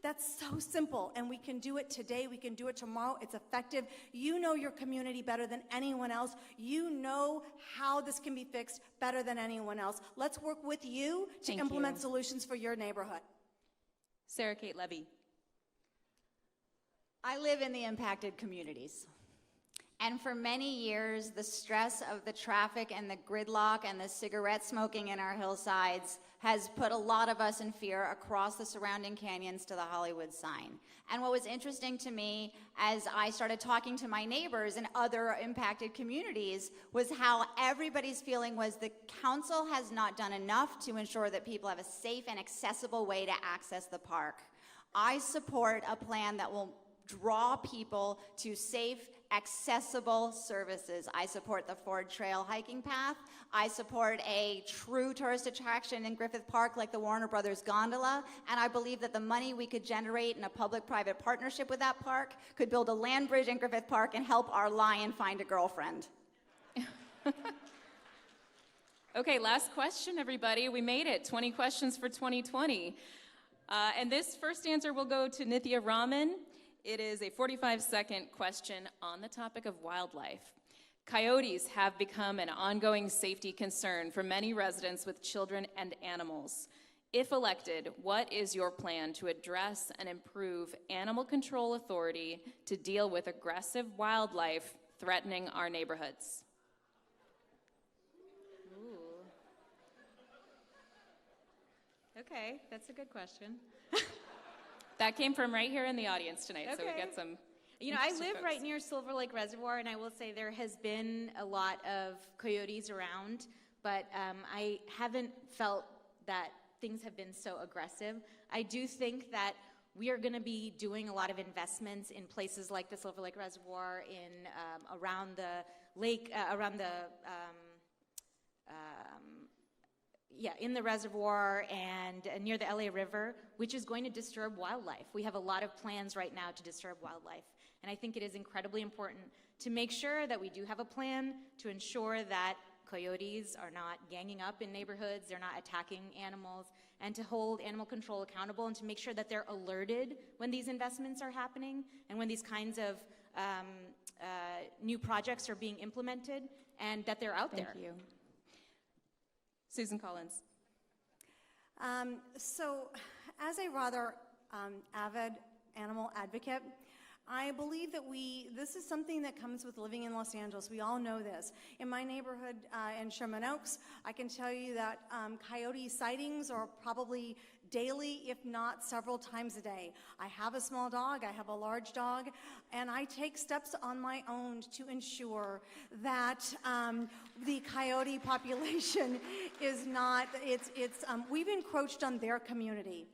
that's so simple, and we can do it today, we can do it tomorrow. It's effective. You know your community better than anyone else. You know how this can be fixed better than anyone else. Let's work with you to implement solutions for your neighborhood. Sarah Kate Levy. I live in the impacted communities. And for many years, the stress of the traffic and the gridlock and the cigarette smoking in our hillsides has put a lot of us in fear across the surrounding canyons to the Hollywood sign. And what was interesting to me as I started talking to my neighbors in other impacted communities was how everybody's feeling was the council has not done enough to ensure that people have a safe and accessible way to access the park. I support a plan that will draw people to safe, accessible services. I support the Ford Trail hiking path. I support a true tourist attraction in Griffith Park like the Warner Brothers gondola, and I believe that the money we could generate in a public-private partnership with that park could build a land bridge in Griffith Park and help our lion find a girlfriend. Okay, last question, everybody. We made it. 20 questions for 2020. And this first answer will go to Nithya Raman. It is a 45-second question on the topic of wildlife. Coyotes have become an ongoing safety concern for many residents with children and animals. If elected, what is your plan to address and improve animal control authority to deal with aggressive wildlife threatening our neighborhoods? Ooh. Okay, that's a good question. That came from right here in the audience tonight, so we Okay. get some. You know, I interesting live folks. right near Silver Lake Reservoir, and I will say there has been a lot of coyotes around, but I haven't felt that things have been so aggressive. I do think that we are going to be doing a lot of investments in places like the Silver Lake Reservoir, in around the lake, in the reservoir and near the LA River, which is going to disturb wildlife. We have a lot of plans right now to disturb wildlife. And I think it is incredibly important to make sure that we do have a plan to ensure that coyotes are not ganging up in neighborhoods, they're not attacking animals, and to hold animal control accountable and to make sure that they're alerted when these investments are happening and when these kinds of new projects are being implemented, and that they're out there. Thank you. Susan Collins. So, as a rather avid animal advocate, I believe that this is something that comes with living in Los Angeles. We all know this. In my neighborhood in Sherman Oaks, I can tell you that coyote sightings are probably daily, if not several times a day. I have a small dog, I have a large dog, and I take steps on my own to ensure that the coyote population is not, we've encroached on their community.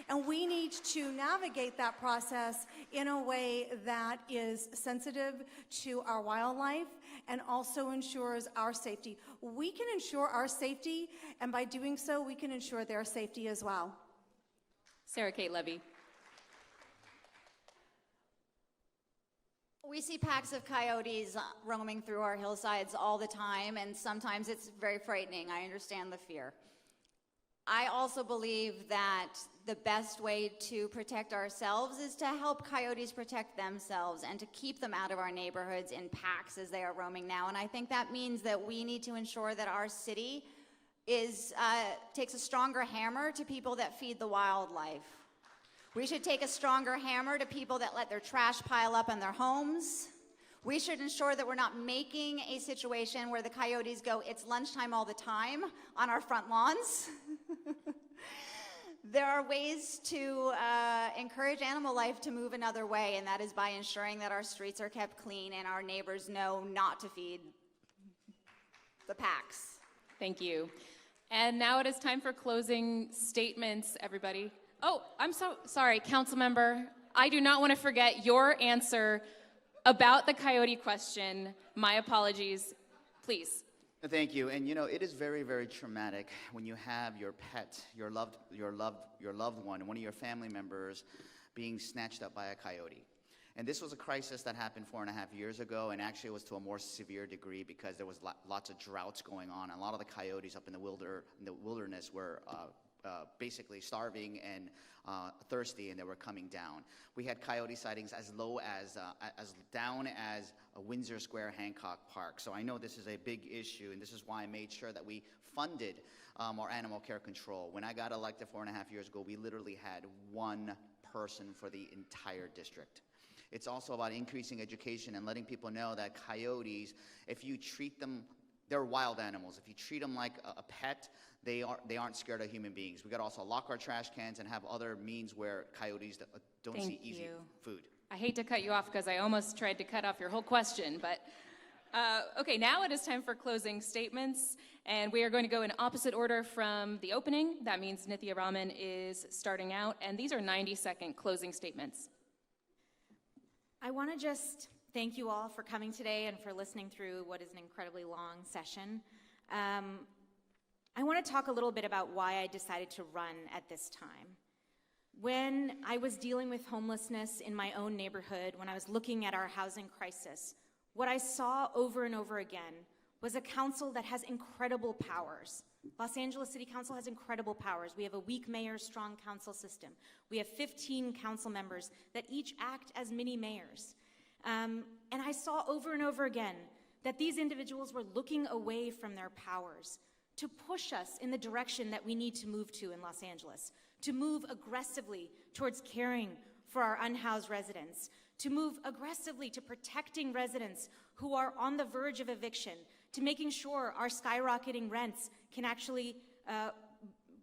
And we need to navigate that process in a way that is sensitive to our wildlife and also ensures our safety. We can ensure our safety, and by doing so, we can ensure their safety as well. Sarah Kate Levy. We see packs of coyotes roaming through our hillsides all the time, and sometimes it's very frightening. I understand the fear. I also believe that the best way to protect ourselves is to help coyotes protect themselves and to keep them out of our neighborhoods in packs as they are roaming now. And I think that means that we need to ensure that our city takes a stronger hammer to people that feed the wildlife. We should take a stronger hammer to people that let their trash pile up in their homes. We should ensure that we're not making a situation where the coyotes go, it's lunchtime all the time on our front lawns. There are ways to encourage animal life to move another way, and that is by ensuring that our streets are kept clean and our neighbors know not to feed the packs. Thank you. And now it is time for closing statements, everybody. Oh, I'm so sorry, council member. I do not want to forget your answer about the coyote question. My apologies. Please. Thank you. And you know, it is very, very traumatic when you have your pet, your loved one, one of your family members being snatched up by a coyote. And this was a crisis that happened 4.5 years ago, and actually it was to a more severe degree because there was lots of droughts going on. And a lot of the coyotes up in the wilderness were basically starving and thirsty, and they were coming down. We had coyote sightings as low as down as Windsor Square, Hancock Park. So I know this is a big issue, and this is why I made sure that we funded our animal care control. When I got elected 4.5 years ago, we literally had one person for the entire district. It's also about increasing education and letting people know that coyotes, if you treat them, they're wild animals. If you treat them like a pet, they aren't scared of human beings. We got to also lock our trash cans and have other means where coyotes don't see easy food. I hate to cut you off because I almost tried to cut off your whole question, but okay, now it is time for closing statements, and we are going to go in opposite order from the opening. That means Nithya Raman is starting out, and these are 90-second closing statements. I want to just thank you all for coming today and for listening through what is an incredibly long session. I want to talk a little bit about why I decided to run at this time. When I was dealing with homelessness in my own neighborhood, when I was looking at our housing crisis, what I saw over and over again was a council that has incredible powers. Los Angeles City Council has incredible powers. We have a weak mayor, strong council system. We have 15 council members that each act as mini mayors. And I saw over and over again that these individuals were looking away from their powers to push us in the direction that we need to move to in Los Angeles, to move aggressively towards caring for our unhoused residents, to move aggressively to protecting residents who are on the verge of eviction, to making sure our skyrocketing rents can actually,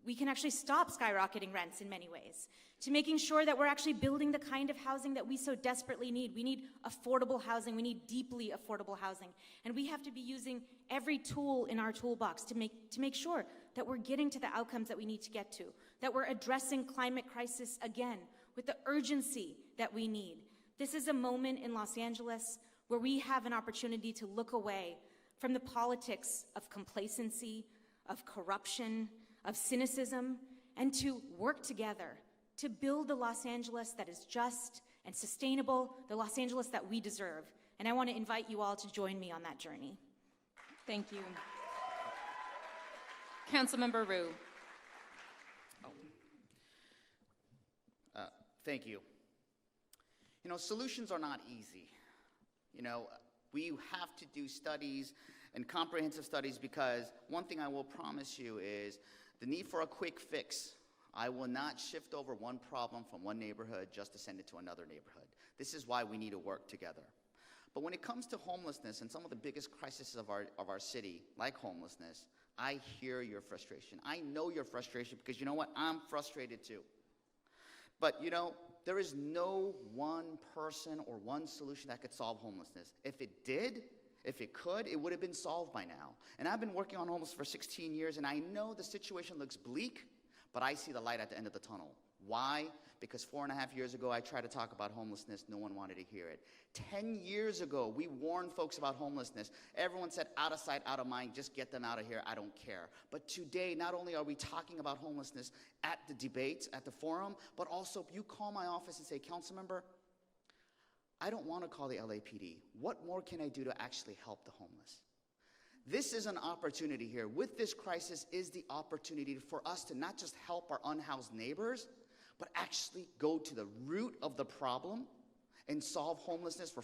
we can actually stop skyrocketing rents in many ways, to making sure that we're actually building the kind of housing that we so desperately need. We need affordable housing. We need deeply affordable housing. And we have to be using every tool in our toolbox to make sure that we're getting to the outcomes that we need to get to, that we're addressing climate crisis again with the urgency that we need. This is a moment in Los Angeles where we have an opportunity to look away from the politics of complacency, of corruption, of cynicism, and to work together to build the Los Angeles that is just and sustainable, the Los Angeles that we deserve. And I want to invite you all to join me on that journey. Thank you. Councilmember Ryu. Thank you. You know, solutions are not easy. You know, we have to do studies and comprehensive studies because one thing I will promise you is the need for a quick fix. I will not shift over one problem from one neighborhood just to send it to another neighborhood. This is why we need to work together. But when it comes to homelessness and some of the biggest crises of our city, like homelessness, I hear your frustration. I know your frustration because you know what? I'm frustrated too. But you know, there is no one person or one solution that could solve homelessness. If it did, if it could, it would have been solved by now. And I've been working on homelessness for 16 years, and I know the situation looks bleak, but I see the light at the end of the tunnel. Why? Because 4.5 years ago, I tried to talk about homelessness. No one wanted to hear it. 10 years ago, we warned folks about homelessness. Everyone said, out of sight, out of mind, just get them out of here, I don't care. But today, not only are we talking about homelessness at the debates, at the forum, but also you call my office and say, council member, I don't want to call the LAPD. What more can I do to actually help the homeless? This is an opportunity here. With this crisis is the opportunity for us to not just help our unhoused neighbors, but actually go to the root of the problem and solve homelessness for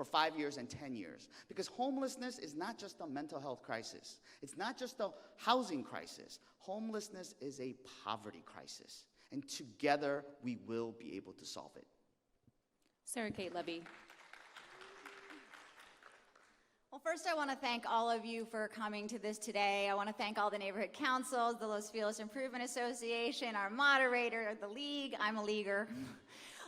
5 years and 10 years. Because homelessness is not just a mental health crisis. It's not just a housing crisis. Homelessness is a poverty crisis. And together, we will be able to solve it. Sarah Kate Libby. Well, first I want to thank all of you for coming to this today. I want to thank all the neighborhood councils, the Los Feliz Improvement Association, our moderator, the league. I'm a leaguer.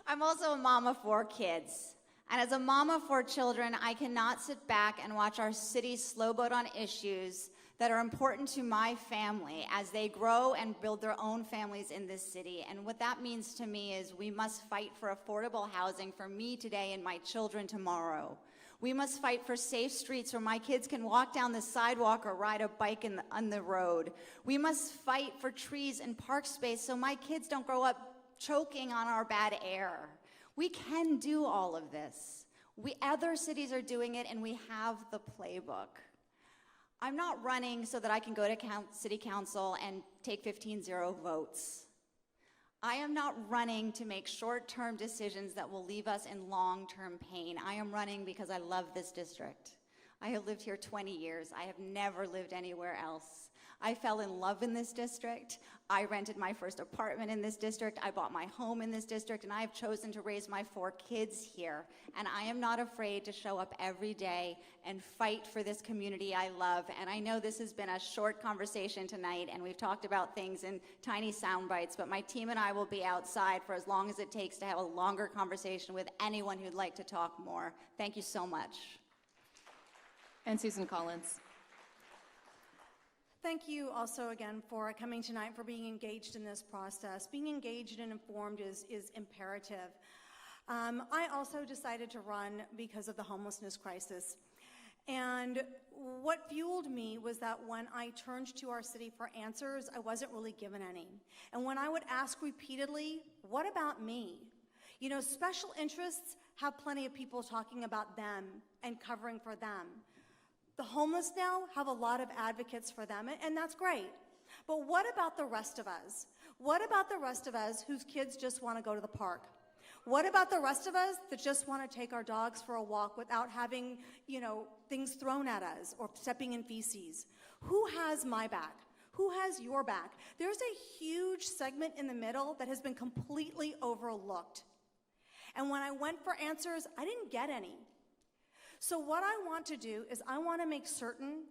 I'm also a mom of 4 kids. And as a mom of 4 children, I cannot sit back and watch our city slow boat on issues that are important to my family as they grow and build their own families in this city. And what that means to me is we must fight for affordable housing for me today and my children tomorrow. We must fight for safe streets where my kids can walk down the sidewalk or ride a bike on the road. We must fight for trees and park space so my kids don't grow up choking on our bad air. We can do all of this. Other cities are doing it, and we have the playbook. I'm not running so that I can go to city council and take 15-0 votes. I am not running to make short-term decisions that will leave us in long-term pain. I am running because I love this district. I have lived here 20 years. I have never lived anywhere else. I fell in love in this district. I rented my first apartment in this district. I bought my home in this district, and I have chosen to raise my 4 kids here. And I am not afraid to show up every day and fight for this community I love. And I know this has been a short conversation tonight, and we've talked about things in tiny sound bites, but my team and I will be outside for as long as it takes to have a longer conversation with anyone who'd like to talk more. Thank you so much. And Susan Collins. Thank you also again for coming tonight, for being engaged in this process. Being engaged and informed is imperative. I also decided to run because of the homelessness crisis. And what fueled me was that when I turned to our city for answers, I wasn't really given any. And when I would ask repeatedly, what about me? You know, special interests have plenty of people talking about them and covering for them. The homeless now have a lot of advocates for them, and that's great. But what about the rest of us? What about the rest of us whose kids just want to go to the park? What about the rest of us that just want to take our dogs for a walk without having, things thrown at us or stepping in feces? Who has my back? Who has your back? There's a huge segment in the middle that has been completely overlooked. And when I went for answers, I didn't get any. So what I want to do is I want to make certain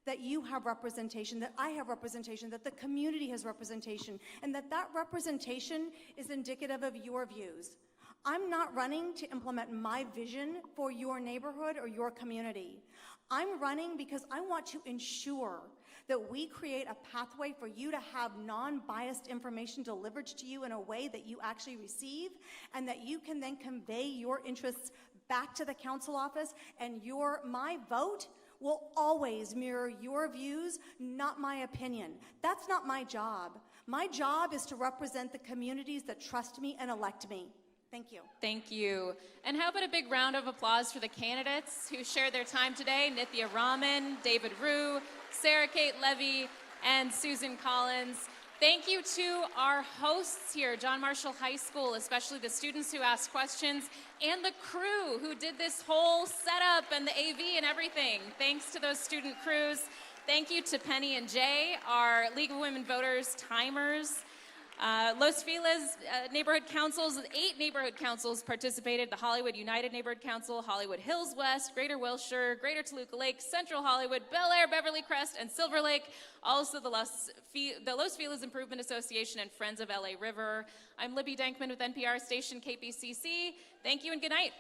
that you have representation, that I have representation, that the community has representation, and that representation is indicative of your views. I'm not running to implement my vision for your neighborhood or your community. I'm running because I want to ensure that we create a pathway for you to have non-biased information delivered to you in a way that you actually receive, and that you can then convey your interests back to the council office, and my vote will always mirror your views, not my opinion. That's not my job. My job is to represent the communities that trust me and elect me. Thank you. Thank you. And how about a big round of applause for the candidates who shared their time today? Nithya Raman, David Rue, Sarah Kate Levy, and Susan Collins. Thank you to our hosts here, John Marshall High School, especially the students who asked questions, and the crew who did this whole setup and the AV and everything. Thanks to those student crews. Thank you to Penny and Jay, our League of Women Voters timers. Los Feliz neighborhood councils, 8 neighborhood councils participated: the Hollywood United Neighborhood Council, Hollywood Hills West, Greater Wilshire, Greater Toluca Lake, Central Hollywood, Bel Air, Beverly, Crest, and Silver Lake. Also the Los Feliz Improvement Association and Friends of LA River. I'm Libby Denkmann with NPR station KPCC. Thank you and good night.